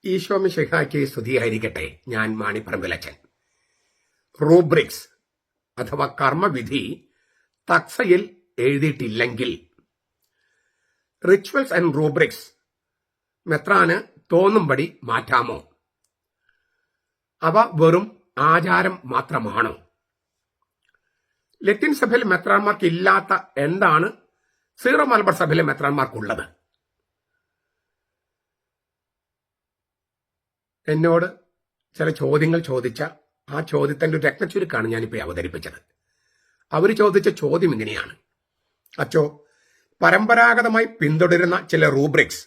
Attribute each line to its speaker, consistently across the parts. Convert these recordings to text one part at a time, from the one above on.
Speaker 1: ഈശോ മിശിഹായ്ക്ക് സ്തുതിയായിരിക്കട്ടെ. ഞാൻ മാണിപ്പറമ്പിലച്ചൻ. റൂബ്രിക്സ് അഥവാ കർമ്മവിധി തക്സയിൽ എഴുതിയിട്ടില്ലെങ്കിൽ റിച്വൽസ് ആൻഡ് റൂബ്രിക്സ് മെത്രാന് തോന്നുംപടി മാറ്റാമോ? അവ വെറും ആചാരം മാത്രമാണോ? ലത്തീൻ സഭയിൽ മെത്രാന്മാർക്ക് ഇല്ലാത്ത എന്താണ് സീറോ മലബാർ സഭയിലെ മെത്രാന്മാർക്കുള്ളത്? എന്നോട് ചില ചോദ്യങ്ങൾ ചോദിച്ച ആ ചോദ്യത്തിന്റെ ഒരു രത്നച്ചുരുക്കാണ് ഞാനിപ്പോൾ അവതരിപ്പിച്ചത്. അവർ ചോദിച്ച ചോദ്യം ഇങ്ങനെയാണ്: അച്ചോ, പരമ്പരാഗതമായി പിന്തുടരുന്ന ചില റൂബ്രിക്സ്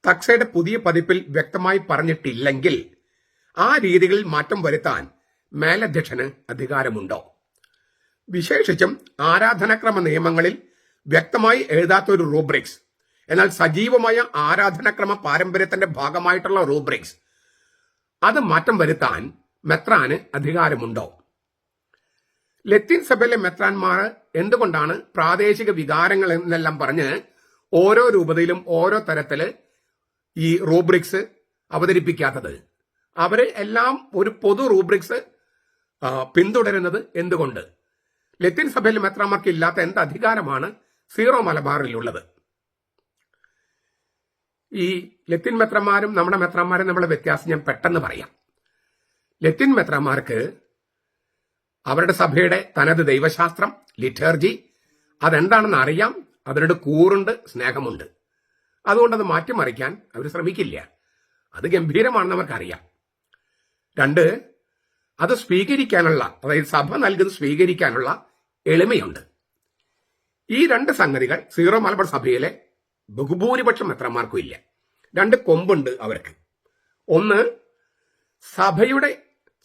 Speaker 1: തക്സയുടെ പുതിയ പതിപ്പിൽ വ്യക്തമായി പറഞ്ഞിട്ടില്ലെങ്കിൽ ആ രീതികളിൽ മാറ്റം വരുത്താൻ മേലധ്യക്ഷന് അധികാരമുണ്ടോ? വിശേഷിച്ചും ആരാധനാക്രമ നിയമങ്ങളിൽ വ്യക്തമായി എഴുതാത്ത ഒരു റൂബ്രിക്സ്, എന്നാൽ സജീവമായ ആരാധനാക്രമ പാരമ്പര്യത്തിന്റെ ഭാഗമായിട്ടുള്ള റൂബ്രിക്സ്, അത് മാറ്റം വരുത്താൻ മെത്രാന് അധികാരമുണ്ടോ? ലത്തീൻ സഭയിലെ മെത്രാന്മാർ എന്തുകൊണ്ടാണ് പ്രാദേശിക വികാരങ്ങൾ എന്നെല്ലാം പറഞ്ഞ് ഓരോ രൂപതയിലും ഓരോ തരത്തില് ഈ റൂബ്രിക്സ് അവതരിപ്പിക്കാത്തത്? അവര് എല്ലാം ഒരു പൊതു റൂബ്രിക്സ് പിന്തുടരുന്നത് എന്തുകൊണ്ട്? ലത്തീൻ സഭയിൽ മെത്രാന്മാർക്ക് ഇല്ലാത്ത എന്ത് അധികാരമാണ് സീറോ മലബാറിലുള്ളത്? ഈ ലത്തീൻ മെത്രാന്മാരും നമ്മുടെ മെത്രാന്മാരും നമ്മളെ വ്യത്യാസം ഞാൻ പെട്ടെന്ന് പറയാം. ലത്തീൻ മെത്രാന്മാർക്ക് അവരുടെ സഭയുടെ തനത് ദൈവശാസ്ത്രം, ലിറ്റർജി, അതെന്താണെന്ന് അറിയാം. അവരുടെ കൂറുണ്ട്, സ്നേഹമുണ്ട്. അതുകൊണ്ട് അത് മാറ്റിമറിക്കാൻ അവർ ശ്രമിക്കില്ല. അത് ഗംഭീരമാണെന്ന് അവർക്കറിയാം. രണ്ട്, അത് സ്വീകരിക്കാനുള്ള, അതായത് സഭ നൽകുന്നത് സ്വീകരിക്കാനുള്ള എളിമയുണ്ട്. ഈ രണ്ട് സംഗതികൾ സീറോ മലബാർ സഭയിലെ ബഹുഭൂരിപക്ഷം മെത്രാന്മാർക്കും ഇല്ല. രണ്ട് കൊമ്പുണ്ട് അവർക്ക്. ഒന്ന്, സഭയുടെ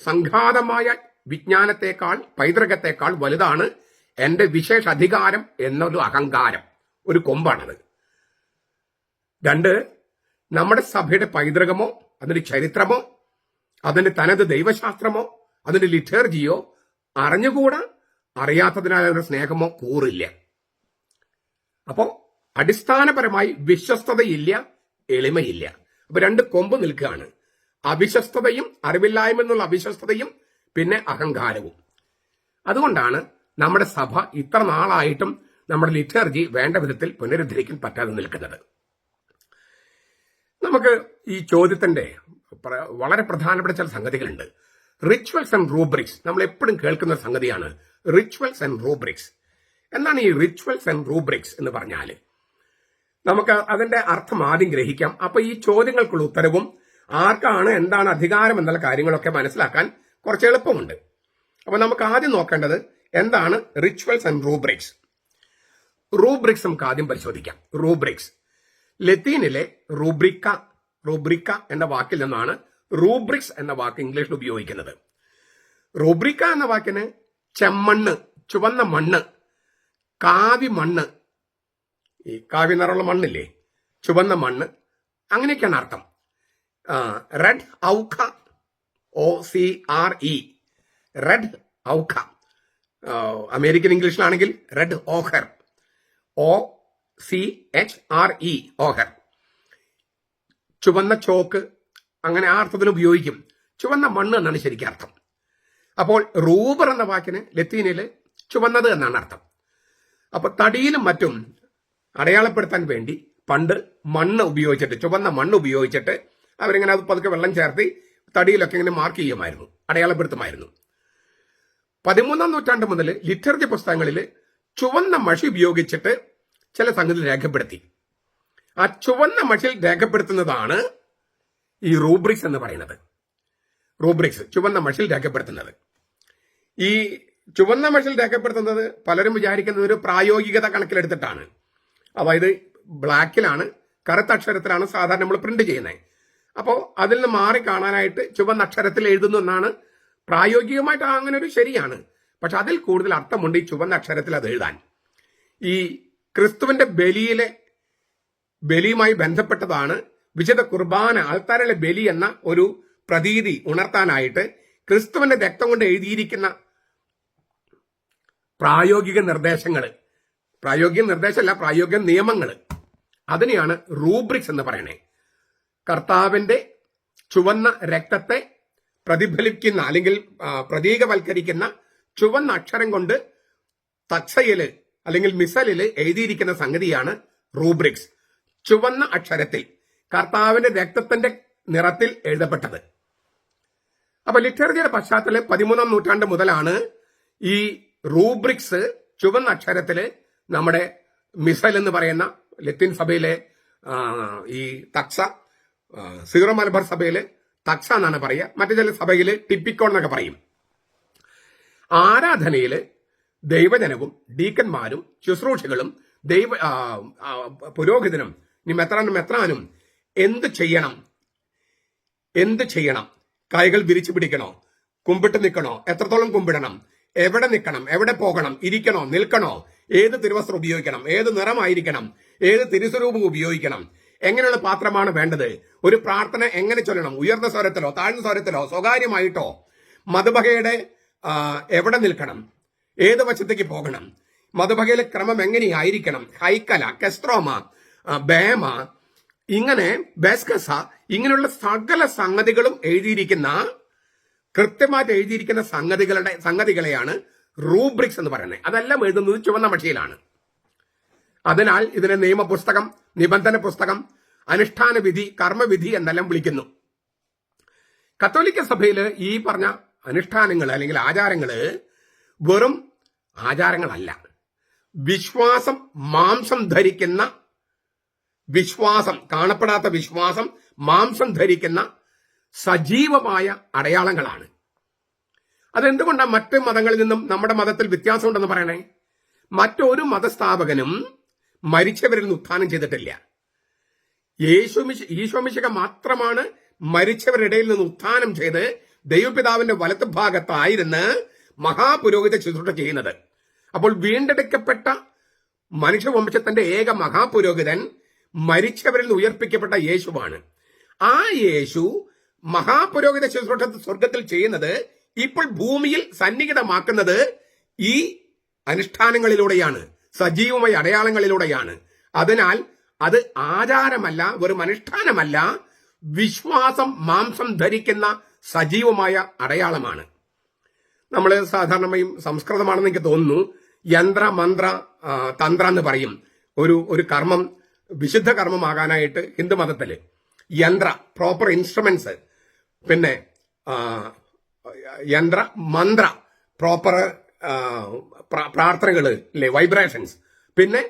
Speaker 1: സംഘാതമായ വിജ്ഞാനത്തെക്കാൾ, പൈതൃകത്തെക്കാൾ വലുതാണ് എന്റെ വിശേഷ അധികാരം എന്നൊരു അഹങ്കാരം, ഒരു കൊമ്പാണത്. രണ്ട്, നമ്മുടെ സഭയുടെ പൈതൃകമോ അതിന്റെ ചരിത്രമോ അതിന്റെ തനത് ദൈവശാസ്ത്രമോ അതിന്റെ ലിറ്റർജിയോ അറിഞ്ഞുകൂടാ, അറിയാത്തതിനാൽ അതിന്റെ സ്നേഹമോ കൂറില്ല. അപ്പോ അടിസ്ഥാനപരമായി വിശ്വസ്തതയില്ല, എളിമയില്ല. അപ്പൊ രണ്ട് കൊമ്പ് നിൽക്കുകയാണ്: അവിശ്വസ്തതയും, അറിവില്ലായ്മ എന്നുള്ള അവിശ്വസ്തതയും, പിന്നെ അഹങ്കാരവും. അതുകൊണ്ടാണ് നമ്മുടെ സഭ ഇത്ര നാളായിട്ടും നമ്മുടെ ലിറ്റർജി വേണ്ട വിധത്തിൽ പുനരുദ്ധരിക്കാൻ പറ്റാതെ നിൽക്കുന്നത്. നമുക്ക് ഈ ചോദ്യത്തിന്റെ വളരെ പ്രധാനപ്പെട്ട ചില സംഗതികളുണ്ട്. റിച്വൽസ് ആൻഡ് റൂബ്രിക്സ് നമ്മൾ എപ്പോഴും കേൾക്കുന്ന സംഗതിയാണ്. റിച്വൽസ് ആൻഡ് റൂബ്രിക്സ് എന്താണ് ഈ റിച്വൽസ് ആൻഡ് റൂബ്രിക്സ് എന്ന് പറഞ്ഞാൽ? നമുക്ക് അതിന്റെ അർത്ഥം ആദ്യം ഗ്രഹിക്കാം. അപ്പൊ ഈ ചോദ്യങ്ങൾക്കുള്ള ഉത്തരവും ആർക്കാണ് എന്താണ് അധികാരം എന്നുള്ള കാര്യങ്ങളൊക്കെ മനസ്സിലാക്കാൻ കുറച്ച് എളുപ്പമുണ്ട്. അപ്പൊ നമുക്ക് ആദ്യം നോക്കേണ്ടത് എന്താണ് റിച്വൽസ് ആൻഡ് റൂബ്രിക്സ്. റൂബ്രിക്സ് നമുക്ക് ആദ്യം പരിശോധിക്കാം. റൂബ്രിക്സ് ലത്തീനിലെ റൂബ്രിക്ക എന്ന വാക്കിൽ നിന്നാണ് റൂബ്രിക്സ് എന്ന വാക്ക് ഇംഗ്ലീഷിൽ ഉപയോഗിക്കുന്നത്. റൂബ്രിക്ക എന്ന വാക്കിന് ചെമ്മണ്ണ്, ചുവന്ന മണ്ണ്, കാവി മണ്ണ്, ഈ കാവി നിറമുള്ള മണ്ണില്ലേ, ചുവന്ന മണ്ണ്, അങ്ങനെയൊക്കെയാണ് അർത്ഥം. Red ഔഖ, OCRE, red ഔഖ. American ഇംഗ്ലീഷിലാണെങ്കിൽ red ഓഹർ, OCHRE, ഓഹർ. ചുവന്ന ചോക്ക്, അങ്ങനെ ആ അർത്ഥത്തിൽ ഉപയോഗിക്കും. ചുവന്ന മണ്ണ് എന്നാണ് ശരിക്കും അർത്ഥം. അപ്പോൾ റൂബർ എന്ന വാക്കിന് ലത്തീനില് ചുവന്നത് എന്നാണ് അർത്ഥം. അപ്പൊ തടിയിലും മറ്റും അടയാളപ്പെടുത്താൻ വേണ്ടി പണ്ട് മണ്ണ് ഉപയോഗിച്ചിട്ട്, ചുവന്ന മണ്ണ് ഉപയോഗിച്ചിട്ട് അവരിങ്ങനെ അത് പതുക്കെ വെള്ളം ചേർത്ത് തടിയിലൊക്കെ ഇങ്ങനെ മാർക്ക് ചെയ്യുമായിരുന്നു, അടയാളപ്പെടുത്തുമായിരുന്നു. 13ാം നൂറ്റാണ്ട് മുതൽ ലിറ്റർജി പുസ്തകങ്ങളിൽ ചുവന്ന മഷി ഉപയോഗിച്ചിട്ട് ചില സംഗതി രേഖപ്പെടുത്തി. ആ ചുവന്ന മഷിൽ രേഖപ്പെടുത്തുന്നതാണ് ഈ റൂബ്രിക്സ് എന്ന് പറയുന്നത്. റൂബ്രിക്സ് ചുവന്ന മഷിൽ രേഖപ്പെടുത്തുന്നത്. ഈ ചുവന്ന മഷിൽ രേഖപ്പെടുത്തുന്നത് പലരും വിചാരിക്കുന്നത് ഒരു പ്രായോഗികത കണക്കിലെടുത്തിട്ടാണ്. അതായത് ബ്ലാക്കിലാണ്, കറുത്ത അക്ഷരത്തിലാണ് സാധാരണ നമ്മൾ പ്രിന്റ് ചെയ്യുന്നത്. അപ്പോൾ അതിൽ നിന്ന് മാറി കാണാനായിട്ട് ചുവന്ന അക്ഷരത്തിൽ എഴുതുന്നു എന്നാണ് പ്രായോഗികമായിട്ട്. അങ്ങനെ ഒരു ശരിയാണ്. പക്ഷെ അതിൽ കൂടുതൽ അർത്ഥമുണ്ട് ഈ ചുവന്ന അക്ഷരത്തിൽ അത് എഴുതാൻ. ഈ ക്രിസ്തുവിന്റെ ബലിയുമായി ബന്ധപ്പെട്ടതാണ് വിശുദ്ധ കുർബാന, ആൾത്താരിലെ ബലി എന്ന ഒരു പ്രതീതി ഉണർത്താനായിട്ട് ക്രിസ്തുവിന്റെ രക്തം കൊണ്ട് എഴുതിയിരിക്കുന്ന പ്രായോഗിക നിയമങ്ങൾ, അതിനെയാണ് റൂബ്രിക്സ് എന്ന് പറയണേ. കർത്താവിന്റെ ചുവന്ന രക്തത്തെ പ്രതിഫലിക്കുന്ന അല്ലെങ്കിൽ പ്രതീകവൽക്കരിക്കുന്ന ചുവന്ന അക്ഷരം കൊണ്ട് തക്സയില് അല്ലെങ്കിൽ മിസലില് എഴുതിയിരിക്കുന്ന സംഗതിയാണ് റൂബ്രിക്സ്. ചുവന്ന അക്ഷരത്തിൽ കർത്താവിന്റെ രക്തത്തിന്റെ നിറത്തിൽ എഴുതപ്പെട്ടത്. അപ്പൊ ലിറ്റർജിയുടെ പശ്ചാത്തലത്തിൽ 13-ാം നൂറ്റാണ്ട് മുതലാണ് ഈ റൂബ്രിക്സ് ചുവന്ന അക്ഷരത്തില് നമ്മുടെ മിസൽ എന്ന് പറയുന്ന ലത്തീൻ സഭയിലെ ഈ തക്സ, സീറോ മലബാർ സഭയില് തക്സ എന്നാണ് പറയുക, മറ്റു ചില സഭയില് ടിപ്പിക്കോൺ എന്നൊക്കെ പറയും. ആരാധനയില് ദൈവജനവും ഡീക്കന്മാരും ശുശ്രൂഷകളും പുരോഹിതനും മെത്രാനും എന്ത് ചെയ്യണം? കൈകൾ വിരിച്ചു പിടിക്കണോ? കുമ്പിട്ട് നിൽക്കണോ? എത്രത്തോളം കുമ്പിടണം? എവിടെ നിൽക്കണം? എവിടെ പോകണം? ഇരിക്കണോ? നിൽക്കണോ? ഏത് തിരുവസ്ത്രം ഉപയോഗിക്കണം? ഏത് നിറമായിരിക്കണം? ഏത് തിരുസ്വരൂപം ഉപയോഗിക്കണം? എങ്ങനെയുള്ള പാത്രമാണ് വേണ്ടത്? ഒരു പ്രാർത്ഥന എങ്ങനെ ചൊല്ലണം? ഉയർന്ന സ്വരത്തിലോ താഴ്ന്ന സ്വരത്തിലോ സ്വകാര്യമായിട്ടോ? മധുബഹയുടെ എവിടെ നിൽക്കണം? ഏത് വശത്തേക്ക് പോകണം? മധുബഹയിലെ ക്രമം എങ്ങനെയായിരിക്കണം? ഹൈക്കല, കെസ്ട്രോമ, ബേമ, ഇങ്ങനെ ബേസ്കസ, ഇങ്ങനെയുള്ള സകല സംഗതികളും കൃത്യമായിട്ട് എഴുതിയിരിക്കുന്ന സംഗതികളെയാണ് റൂബ്രിക്സ് എന്ന് പറയുന്നത്. അതെല്ലാം എഴുതുന്നത് ചുവന്ന മഷിയിലാണ്. അതിനാൽ ഇതിനെ നിയമപുസ്തകം, നിബന്ധന പുസ്തകം, അനുഷ്ഠാന വിധി, കർമ്മവിധി എന്നെല്ലാം വിളിക്കുന്നു. കത്തോലിക്ക സഭയിൽ ഈ പറഞ്ഞ അനുഷ്ഠാനങ്ങൾ അല്ലെങ്കിൽ ആചാരങ്ങള് വെറും ആചാരങ്ങളല്ല. വിശ്വാസം മാംസം ധരിക്കുന്ന കാണപ്പെടാത്ത വിശ്വാസം മാംസം ധരിക്കുന്ന സജീവമായ അടയാളങ്ങളാണ്. അതെന്തുകൊണ്ടാണ് മറ്റ് മതങ്ങളിൽ നിന്നും നമ്മുടെ മതത്തിൽ വ്യത്യാസമുണ്ടെന്ന് പറയണേ? മറ്റൊരു മതസ്ഥാപകനും മരിച്ചവരിൽ നിന്ന് ഉത്ഥാനം ചെയ്തിട്ടില്ല. ഈശോമിശിഹ മാത്രമാണ് മരിച്ചവരുടെ ഇടയിൽ നിന്ന് ഉത്ഥാനം ചെയ്ത് ദൈവപിതാവിന്റെ വലത്ത് ഭാഗത്തായിരുന്ന് മഹാപുരോഹിത ശുശ്രൂഷ ചെയ്യുന്നത്. അപ്പോൾ വീണ്ടെടുക്കപ്പെട്ട മനുഷ്യവംശത്തിന്റെ ഏക മഹാപുരോഹിതൻ മരിച്ചവരിൽ നിന്ന് ഉയർപ്പിക്കപ്പെട്ട യേശുവാണ്. ആ യേശു മഹാപുരോഹിത ശുശ്രൂഷ സ്വർഗത്തിൽ ചെയ്യുന്നത് ഇപ്പോൾ ഭൂമിയിൽ സന്നിഹിതമാക്കുന്നത് ഈ അനുഷ്ഠാനങ്ങളിലൂടെയാണ്, സജീവമായ അടയാളങ്ങളിലൂടെയാണ്. അതിനാൽ അത് ആചാരമല്ല, വെറും അനുഷ്ഠാനമല്ല, വിശ്വാസം മാംസം ധരിക്കുന്ന സജീവമായ അടയാളമാണ്. നമ്മൾ സാധാരണമായും സംസ്കൃതമാണെന്ന് എനിക്ക് തോന്നുന്നു, യന്ത്ര മന്ത്ര തന്ത്ര എന്ന് പറയും. ഒരു കർമ്മം വിശുദ്ധ കർമ്മമാകാനായിട്ട് ഹിന്ദു മതത്തില് യന്ത്ര, പ്രോപ്പർ ഇൻസ്ട്രുമെന്റ്സ്, പിന്നെ യന്ത്ര മന്ത്ര, പ്രോപ്പർ പ്രാർത്ഥനകള് ഇല്ലേ, വൈബ്രേഷൻസ്, പിന്നെ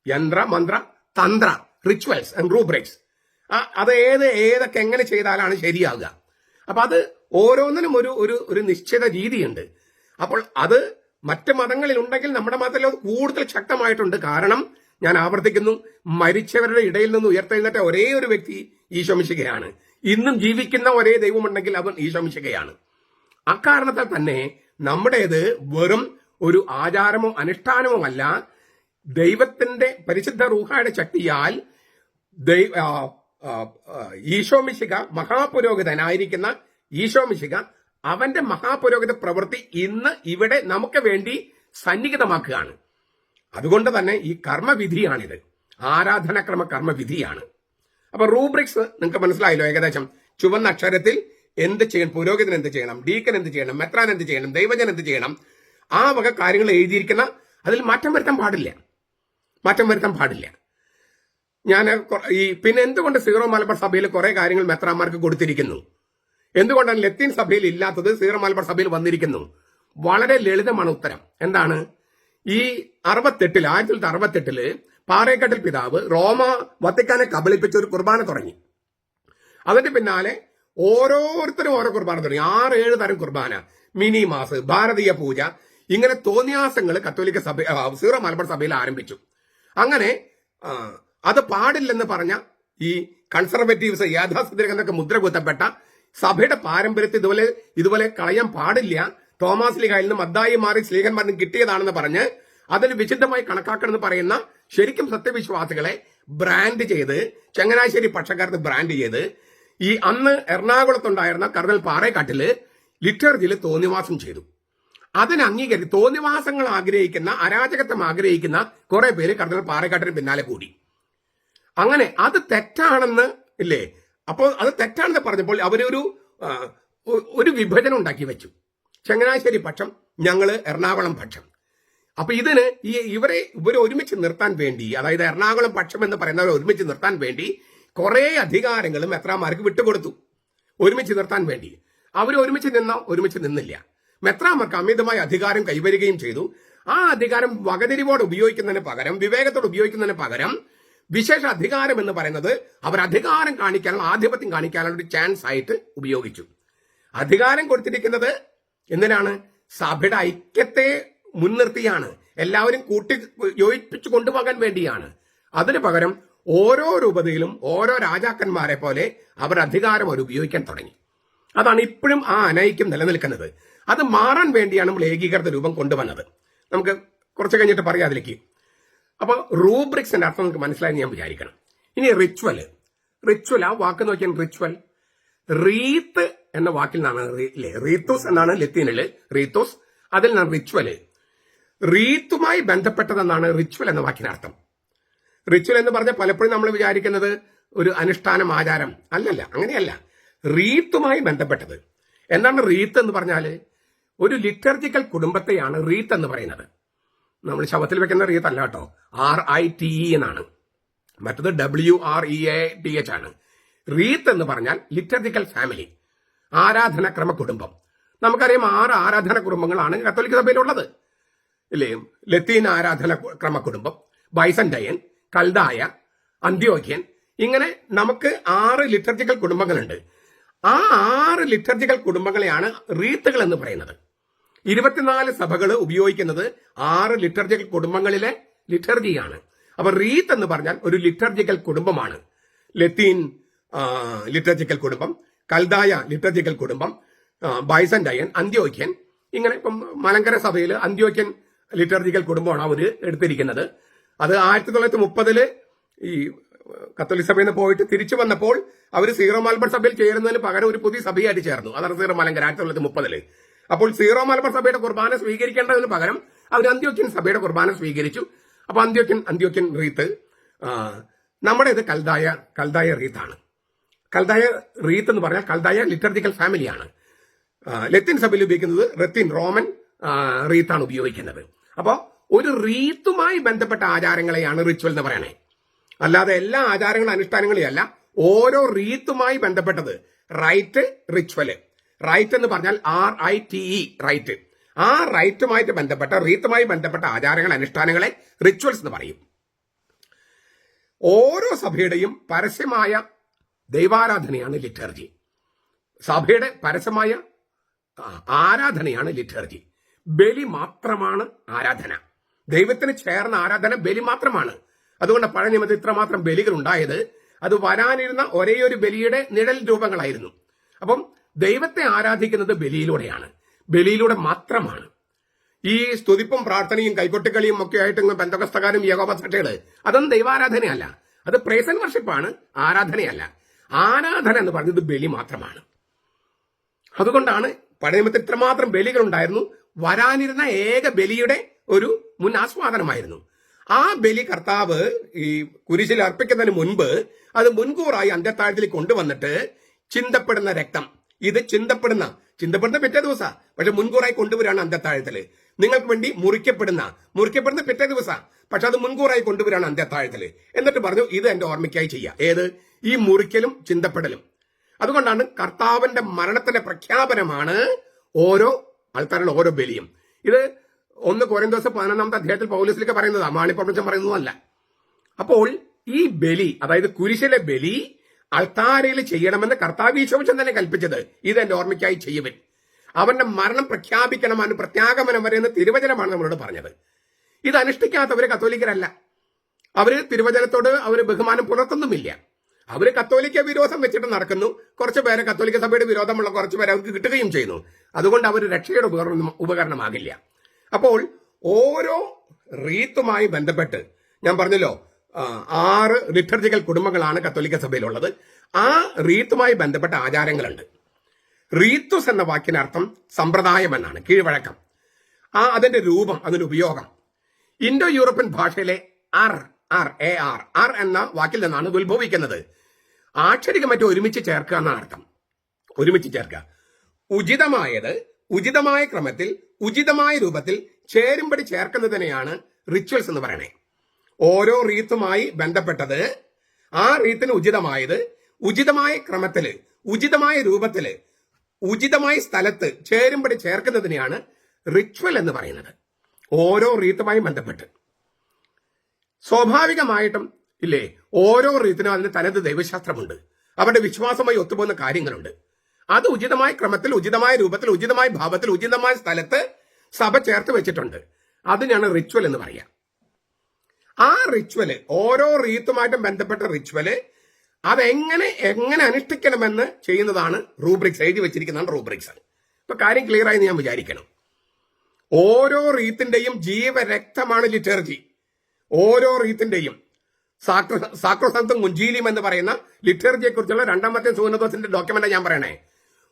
Speaker 1: യന്ത്ര മന്ത്ര തന്ത്ര റിച്വൽസ് ആൻഡ് റൂബ്രിക്സ്. അത് ഏതൊക്കെ എങ്ങനെ ചെയ്താലാണ് ശരിയാകുക? അപ്പൊ അത് ഓരോന്നിനും ഒരു നിശ്ചിത രീതിയുണ്ട്. അപ്പോൾ അത് മറ്റ് മതങ്ങളിൽ ഉണ്ടെങ്കിൽ നമ്മുടെ മതത്തിൽ അത് കൂടുതൽ ശക്തമായിട്ടുണ്ട്. കാരണം ഞാൻ ആവർത്തിക്കുന്നു, മരിച്ചവരുടെ ഇടയിൽ നിന്ന് ഉയർത്തെഴുന്നേറ്റ ഒരേ ഒരു വ്യക്തി ഈശോമിശിഹയാണ്. ഇന്നും ജീവിക്കുന്ന ഒരേ ദൈവമുണ്ടെങ്കിൽ അവൻ ഈശോമിശിഹയാണ്. അക്കാരണത്താൽ തന്നെ നമ്മുടേത് വെറും ഒരു ആചാരമോ അനുഷ്ഠാനമോ അല്ല. ദൈവത്തിന്റെ പരിശുദ്ധ റൂഹായുടെ ശക്തിയാൽ ഈശോമിശിഹ മഹാപുരോഹിതനായിരിക്കുന്ന ഈശോമിശിഹ അവന്റെ മഹാപുരോഹിത പ്രവൃത്തി ഇന്ന് ഇവിടെ നമുക്ക് വേണ്ടി സന്നിഹിതമാക്കുകയാണ്. അതുകൊണ്ട് തന്നെ ഈ കർമ്മവിധിയാണിത്, ആരാധനാക്രമ കർമ്മവിധിയാണ്. അപ്പൊ റൂബ്രിക്സ് നിങ്ങൾക്ക് മനസ്സിലായല്ലോ ഏകദേശം. ചുവന്ന അക്ഷരത്തിൽ എന്ത് ചെയ്യണം, പുരോഹിതൻ എന്ത് ചെയ്യണം, ഡീക്കൻ എന്ത് ചെയ്യണം, മെത്രാൻ എന്ത് ചെയ്യണം, ദൈവജൻ എന്ത് ചെയ്യണം, ആ വക കാര്യങ്ങൾ എഴുതിയിരിക്കുന്ന, അതിൽ മാറ്റം വരുത്താൻ പാടില്ല. ഞാൻ പിന്നെ എന്തുകൊണ്ട് സീറോ മലബാർ സഭയിൽ കുറെ കാര്യങ്ങൾ മെത്രാന്മാർക്ക് കൊടുത്തിരിക്കുന്നു? എന്തുകൊണ്ടാണ് ലത്തീൻ സഭയിൽ ഇല്ലാത്തത് സീറോ മലബാർ സഭയിൽ വന്നിരിക്കുന്നു? വളരെ ലളിതമാണ് ഉത്തരം. എന്താണ്? ഈ 1968 പാറേക്കാട്ടിൽ പിതാവ് വത്തിക്കാനെ കബളിപ്പിച്ച് ഒരു കുർബാന തുടങ്ങി. അതിന്റെ പിന്നാലെ ഓരോരുത്തരും ഓരോ കുർബാന തുടങ്ങി. 6-7 തരം കുർബാന, മിനി മാസ്, ഭാരതീയ പൂജ, ഇങ്ങനെ തോന്നിയാസങ്ങൾ കത്തോലിക്ക സഭ സീറോ മലബാർ സഭയിൽ ആരംഭിച്ചു. അങ്ങനെ അത് പാടില്ലെന്ന് പറഞ്ഞ ഈ കൺസർവേറ്റീവ്സ്, യാഥാസ്ഥിതികർക്ക് മുദ്ര കുത്തപ്പെട്ട സഭയുടെ പാരമ്പര്യത്തെ ഇതുപോലെ കളയാൻ പാടില്ല, തോമാസ് ലീഗയിൽ നിന്നും മദ്ദായി മാറി സ്ലീഹന്മാരിൽ കിട്ടിയതാണെന്ന് പറഞ്ഞ് അതിന് വിശുദ്ധമായി കണക്കാക്കണമെന്ന് പറയുന്ന ശരിക്കും സത്യവിശ്വാസികളെ ബ്രാൻഡ് ചെയ്ത്, ചങ്ങനാശ്ശേരി പക്ഷക്കാർക്ക് ബ്രാൻഡ് ചെയ്ത്, ഈ അന്ന് എറണാകുളത്തുണ്ടായിരുന്ന കർദിനാൾ പാറേക്കാട്ടില് ലിറ്റർജിയിൽ തോന്നിവാസം ചെയ്തു. അതിന് തോന്നിവാസങ്ങൾ ആഗ്രഹിക്കുന്ന, അരാജകത്വം ആഗ്രഹിക്കുന്ന കുറെ പേര് കർദിനാൾ പാറേക്കാട്ടിന് പിന്നാലെ കൂടി. അങ്ങനെ അത് തെറ്റാണെന്ന് ഇല്ലേ, അപ്പോൾ അത് തെറ്റാണെന്ന് പറഞ്ഞപ്പോൾ അവരൊരു ഒരു വിഭജനം ഉണ്ടാക്കി വെച്ചു. ചങ്ങനാശ്ശേരി പക്ഷം, ഞങ്ങള് എറണാകുളം പക്ഷം. അപ്പൊ ഇതിന് ഇവരെ ഒരുമിച്ച് നിർത്താൻ വേണ്ടി, അതായത് എറണാകുളം പക്ഷം എന്ന് പറയുന്നവരെ ഒരുമിച്ച് നിർത്താൻ വേണ്ടി കുറെ അധികാരങ്ങളും മെത്രാമാർക്ക് വിട്ടുകൊടുത്തു. ഒരുമിച്ച് നിർത്താൻ വേണ്ടി അവർ ഒരുമിച്ച് നിന്നോ? ഒരുമിച്ച് നിന്നില്ല. മെത്രാമാർക്ക് അമിതമായ അധികാരം കൈവരികയും ചെയ്തു. ആ അധികാരം വകതിരിവോട് ഉപയോഗിക്കുന്നതിന് പകരം, വിവേകത്തോട് ഉപയോഗിക്കുന്നതിന് പകരം, വിശേഷ അധികാരം എന്ന് പറയുന്നത് അവർ അധികാരം കാണിക്കാനുള്ള, ആധിപത്യം കാണിക്കാനുള്ള ഒരു ചാൻസ് ആയിട്ട് ഉപയോഗിച്ചു. അധികാരം കൊടുത്തിരിക്കുന്നത് എന്തിനാണ്? സഭയുടെ ഐക്യത്തെ മുൻനിർത്തിയാണ്, എല്ലാവരും കൂട്ടി യോജിപ്പിച്ചു കൊണ്ടുപോകാൻ വേണ്ടിയാണ്. അതിനു പകരം ഓരോ രൂപതയിലും ഓരോ രാജാക്കന്മാരെ പോലെ അവർ അധികാരം അവർ ഉപയോഗിക്കാൻ തുടങ്ങി. അതാണ് ഇപ്പോഴും ആ അനൈക്യം നിലനിൽക്കുന്നത്. അത് മാറാൻ വേണ്ടിയാണ് നമ്മൾ ഏകീകൃത രൂപം കൊണ്ടുവന്നത്. നമുക്ക് കുറച്ച് കഴിഞ്ഞിട്ട് പറയാം അതിലേക്ക്. അപ്പൊ റൂബ്രിക്സിന്റെ അർത്ഥം നമുക്ക് മനസ്സിലായി ഞാൻ വിചാരിക്കണം. ഇനി റിച്വൽ, ആ വാക്ക് നോക്കിയാൽ റിച്വൽ, റീത്ത് എന്ന വാക്കിൽ നിന്നാണ്, റീത്തോസ് എന്നാണ് ലത്തീനില്, റീത്തോസ്, അതിൽ നിന്നാണ് റിച്വല്. റീത്തുമായി ബന്ധപ്പെട്ടതെന്നാണ് റിച്വൽ എന്ന വാക്കിനർത്ഥം. റിച്വൽ എന്ന് പറഞ്ഞാൽ പലപ്പോഴും നമ്മൾ വിചാരിക്കുന്നത് ഒരു അനുഷ്ഠാനം, ആചാരം. അല്ലല്ല, അങ്ങനെയല്ല. റീത്തുമായി ബന്ധപ്പെട്ടത്. എന്താണ് റീത്ത് എന്ന് പറഞ്ഞാല്? ഒരു ലിറ്റർജിക്കൽ കുടുംബത്തെയാണ് റീത്ത് എന്ന് പറയുന്നത്. നമ്മൾ ശവത്തിൽ വെക്കുന്ന റീത്ത് അല്ല കേട്ടോ, RITE എന്നാണ്. മറ്റത് WREATH ആണ്. റീത്ത് എന്ന് പറഞ്ഞാൽ ലിറ്റർജിക്കൽ ഫാമിലി, ആരാധനക്രമ കുടുംബം. നമുക്കറിയാം 6 ആരാധന കുടുംബങ്ങളാണ് കത്തോലിക്ക സഭയിലുള്ളത്, ഇല്ലേ? ലത്തീൻ ആരാധന ക്രമ കുടുംബം, ബൈസന്റയൻ, കൽദായ, അന്ത്യോക്യൻ, ഇങ്ങനെ നമുക്ക് 6 ലിറ്റർജിക്കൽ കുടുംബങ്ങളുണ്ട്. ആ 6 ലിറ്റർജിക്കൽ കുടുംബങ്ങളെയാണ് റീത്തുകൾ എന്ന് പറയുന്നത്. 24 സഭകൾ ഉപയോഗിക്കുന്നത് 6 ലിറ്റർജിക്കൽ കുടുംബങ്ങളിലെ ലിറ്റർജിയാണ്. അപ്പൊ റീത്ത് എന്ന് പറഞ്ഞാൽ ഒരു ലിറ്റർജിക്കൽ കുടുംബമാണ്. ലത്തീൻ ലിറ്റർജിക്കൽ കുടുംബം, കൽദായ ലിറ്റർജിക്കൽ കുടുംബം, ബൈസന്റയൻ, അന്ത്യോക്യൻ. ഇങ്ങനെ ഇപ്പം മലങ്കര സഭയിൽ അന്ത്യോക്യൻ ലിറ്റർജിക്കൽ കുടുംബമാണ് അവർ എടുത്തിരിക്കുന്നത്. അത് 1930 ഈ കത്തോലിക് സഭയിൽ നിന്ന് പോയിട്ട് തിരിച്ചു വന്നപ്പോൾ അവർ സീറോ മലബാർ സഭയിൽ ചേരുന്നതിന് പകരം ഒരു പുതിയ സഭയായിട്ട് ചേർന്നു. അതാണ് സീറോ മലങ്കര 1930. അപ്പോൾ സീറോ മലബാർ സഭയുടെ കുർബാന സ്വീകരിക്കേണ്ടതിന് പകരം അവർ അന്ത്യോക്യൻ സഭയുടെ കുർബാന സ്വീകരിച്ചു. അപ്പൊ അന്ത്യോക്യൻ റീത്ത്. നമ്മുടെ ഇത് കൽദായ റീത്താണ്. കൽദായ റീത്ത് എന്ന് പറഞ്ഞാൽ കൽദായ ലിറ്റർജിക്കൽ ഫാമിലിയാണ്. ലത്തീൻ സഭയിൽ ഉപയോഗിക്കുന്നത് റത്തീൻ റോമൻ റീത്താണ് ഉപയോഗിക്കുന്നത്. അപ്പോൾ ഒരു റീത്തുമായി ബന്ധപ്പെട്ട ആചാരങ്ങളെയാണ് റിച്വൽ എന്ന് പറയണേ. അല്ലാതെ എല്ലാ ആചാരങ്ങളും അനുഷ്ഠാനങ്ങളെയും അല്ല, ഓരോ റീത്തുമായി ബന്ധപ്പെട്ടത്. റൈറ്റ്, റിച്വല്. റൈറ്റ് എന്ന് പറഞ്ഞാൽ RITE, റൈറ്റ്. ആ റൈറ്റുമായിട്ട് ബന്ധപ്പെട്ട, റീത്തുമായി ബന്ധപ്പെട്ട ആചാരങ്ങൾ, അനുഷ്ഠാനങ്ങളെ റിച്വൽസ് എന്ന് പറയും. ഓരോ സഭയുടെയും പരസ്യമായ ദൈവാരാധനയാണ് ലിറ്റർജി. സഭയുടെ പരസ്യമായ ആരാധനയാണ് ലിറ്റർജി. ബലി മാത്രമാണ് ആരാധന. ദൈവത്തിന് ചേർന്ന ആരാധന ബലി മാത്രമാണ്. അതുകൊണ്ട് പഴയ നിയമത്തിൽ ഇത്രമാത്രം ബലികൾ ഉണ്ടായത് അത് വരാനിരുന്ന ഒരേ ഒരു ബലിയുടെ നിഴൽ രൂപങ്ങളായിരുന്നു. അപ്പം ദൈവത്തെ ആരാധിക്കുന്നത് ബലിയിലൂടെയാണ്, ബലിയിലൂടെ മാത്രമാണ്. ഈ സ്തുതിപ്പും പ്രാർത്ഥനയും കൈകൊട്ടിക്കളിയും ഒക്കെ ആയിട്ട് പെന്തക്കോസ്തകാരും യഹോവ സാക്ഷികള്, അതൊന്നും ദൈവാരാധനയല്ല, അത് പ്രൈസ് ആൻഡ് വർഷിപ്പാണ്, ആരാധനയല്ല. ആരാധന എന്ന് പറഞ്ഞത് ബലി മാത്രമാണ്. അതുകൊണ്ടാണ് പഴയ നിയമത്തിൽ ഇത്രമാത്രം ബലികൾ ഉണ്ടായിരുന്നു. വരാനിരുന്ന ഏക ബലിയുടെ ഒരു മുൻ ആസ്വാദനമായിരുന്നു. ആ ബലി കർത്താവ് ഈ കുരിശിൽ അർപ്പിക്കുന്നതിന് മുൻപ് അത് മുൻകൂറായി അന്ത്യത്താഴത്തിലേക്ക് കൊണ്ടുവന്നിട്ട് ചിന്തപ്പെടുന്ന രക്തം, ഇത് ചിന്തപ്പെടുന്ന പിറ്റേ ദിവസം, പക്ഷെ മുൻകൂറായി കൊണ്ടുവരാണ് അന്ത്യത്താഴത്തില്. നിങ്ങൾക്ക് വേണ്ടി മുറിക്കപ്പെടുന്ന പിറ്റേ ദിവസം, പക്ഷെ അത് മുൻകൂറായി കൊണ്ടുവരാണ് അന്ത്യത്താഴത്തില്. എന്നിട്ട് പറഞ്ഞു, ഇത് എന്റെ ഓർമ്മയ്ക്കായി ചെയ്യുക. ഏത്? ഈ മുറിക്കലും ചിന്തപ്പെടലും. അതുകൊണ്ടാണ് കർത്താവിന്റെ മരണത്തിന്റെ പ്രഖ്യാപനമാണ് ഓരോ ആൾക്കാരുടെ ഓരോ ബലിയും. ഇത് 1 കൊരിന്തോസ് 11 അധ്യായത്തിൽ പൗലോസിലേക്ക് പറയുന്നതാണ്, മാണിപ്രപഞ്ചം പറയുന്നതല്ല. അപ്പോൾ ഈ ബലി, അതായത് കുരിശിലെ ബലി അൾത്താരയിൽ ചെയ്യണമെന്ന് കർത്താവ് ഈശോമിശിഹാ തന്നെ കൽപ്പിച്ചത്. ഇത് എന്റെ ഓർമ്മയ്ക്കായി ചെയ്യുവൻ. അവന്റെ മരണം പ്രഖ്യാപിക്കണം, അവന് പ്രത്യാഗമനം വരെ എന്ന് തിരുവചനമാണ് നമ്മളോട് പറഞ്ഞത്. ഇത് അനുഷ്ഠിക്കാത്തവര് കത്തോലിക്കരല്ല. അവര് തിരുവചനത്തോട് അവര് ബഹുമാനം പുലർത്തുന്നുമില്ല. അവര് കത്തോലിക്ക വിരോധം വെച്ചിട്ട് നടക്കുന്നു. കുറച്ചു പേരെ, കത്തോലിക്ക സഭയുടെ വിരോധമുള്ള കുറച്ചു പേരെ അവർക്ക് കിട്ടുകയും ചെയ്യുന്നു. അതുകൊണ്ട് അവർ രക്ഷയുടെ ഉപകരണമാകില്ല. അപ്പോൾ ഓരോ റീത്തുമായി ബന്ധപ്പെട്ട് ഞാൻ പറഞ്ഞല്ലോ 6 ലിറ്റർജിക്കൽ കുടുംബങ്ങളാണ് കത്തോലിക്ക സഭയിലുള്ളത്. ആ റീത്തുമായി ബന്ധപ്പെട്ട ആചാരങ്ങളുണ്ട്. റീത്തുസ് എന്ന വാക്കിനർത്ഥം സമ്പ്രദായം എന്നാണ്, കീഴ്വഴക്കം. അതിന്റെ രൂപം, അതിന്റെ ഉപയോഗം ഇൻഡോ യൂറോപ്യൻ ഭാഷയിലെ അർ എന്ന വാക്കിൽ നിന്നാണ് ഉത്ഭവിക്കുന്നത്. ആക്ഷരിക മറ്റും ഒരുമിച്ച് ചേർക്കുക എന്നാണ് അർത്ഥം. ഒരുമിച്ച് ചേർക്കുക. ഉചിതമായത് ഉചിതമായ ക്രമത്തിൽ ഉചിതമായ രൂപത്തിൽ ചേരുംപടി ചേർക്കുന്നതിനെയാണ് റിച്വൽസ് എന്ന് പറയണേ. ഓരോ റീത്തുമായി ബന്ധപ്പെട്ടത്, ആ റീത്തിന് ഉചിതമായത് ഉചിതമായ ക്രമത്തില് ഉചിതമായ രൂപത്തില് ഉചിതമായ സ്ഥലത്ത് ചേരുംപടി ചേർക്കുന്നതിനെയാണ് റിച്വൽ എന്ന് പറയുന്നത്. ഓരോ റീത്തുമായി ബന്ധപ്പെട്ട് സ്വാഭാവികമായിട്ടും ഇല്ലേ, ഓരോ റീത്തിനും അതിന് തനത് ദൈവശാസ്ത്രമുണ്ട്. അവരുടെ വിശ്വാസമായി ഒത്തുപോകുന്ന കാര്യങ്ങളുണ്ട്. അത് ഉചിതമായ ക്രമത്തിൽ ഉചിതമായ രൂപത്തിൽ ഉചിതമായ ഭാവത്തിൽ ഉചിതമായ സ്ഥലത്ത് സഭ ചേർത്ത് വെച്ചിട്ടുണ്ട്. അതിനാണ് റിച്വൽ എന്ന് പറയുക. ആ റിച്വല്, ഓരോ റീത്തുമായിട്ടും ബന്ധപ്പെട്ട റിച്വല് അതെങ്ങനെ അനുഷ്ഠിക്കണമെന്ന് ചെയ്യുന്നതാണ് റൂബ്രിക്സ്. എഴുതി വെച്ചിരിക്കുന്നതാണ് റൂബ്രിക്സ്. ഇപ്പൊ കാര്യം ക്ലിയർ ആയി ഞാൻ വിചാരിക്കണം. ഓരോ റീത്തിന്റെയും ജീവരക്തമാണ് ലിറ്റർജി. ഓരോ റീത്തിന്റെയും സാക്രോസങ്ക്തും മുഞ്ചീലിയം എന്ന് പറയുന്ന ലിറ്റർജിയെ കുറിച്ചുള്ള 2ാമത്തെ സൂനദോസിന്റെ ഡോക്യുമെന്റ് ഞാൻ പറയണേ.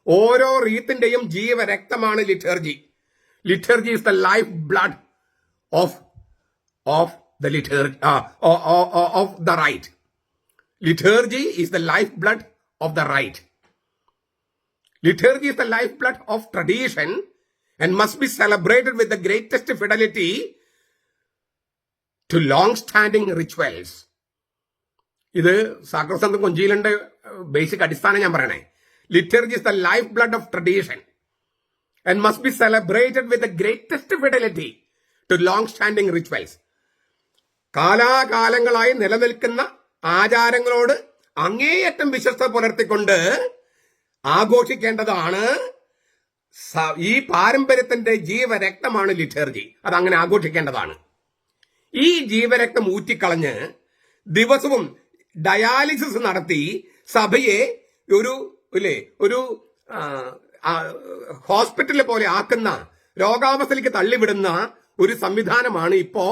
Speaker 1: ഓരോ റീത്തിന്റെയും ജീവരക്തമാണ് liturgy. Liturgy is the life blood of the rite. Liturgy is the lifeblood of the rite. Liturgy is the lifeblood of tradition and must be celebrated with the greatest fidelity to long-standing rituals. ഇത് സാക്രോസങ്ക്തും കൊഞ്ചീലിന്റെ basic അടിസ്ഥാനം ഞാൻ പറയണേ. Liturgy is the lifeblood of tradition and must be celebrated with the greatest fidelity to long-standing rituals. കാലാകാലങ്ങളായി നിലനിൽക്കുന്ന ആചാരങ്ങളോട് അങ്ങേയറ്റം വിശ്വസ്ത പുലർത്തിക്കൊണ്ട് ആഘോഷിക്കേണ്ടതാണ്. ഈ പാരമ്പര്യത്തിന്റെ ജീവരക്തമാണ് ലിറ്റർജി. അതങ്ങനെ ആഘോഷിക്കേണ്ടതാണ്. ഈ ജീവരക്തം ഊറ്റിക്കളഞ്ഞ് ദിവസവും ഡയാലിസിസ് നടത്തി സഭയെ ഒരു ഹോസ്പിറ്റൽ പോലെ ആക്കുന്ന, രോഗാവസ്ഥയിലേക്ക് തള്ളിവിടുന്ന ഒരു സംവിധാനമാണ് ഇപ്പോ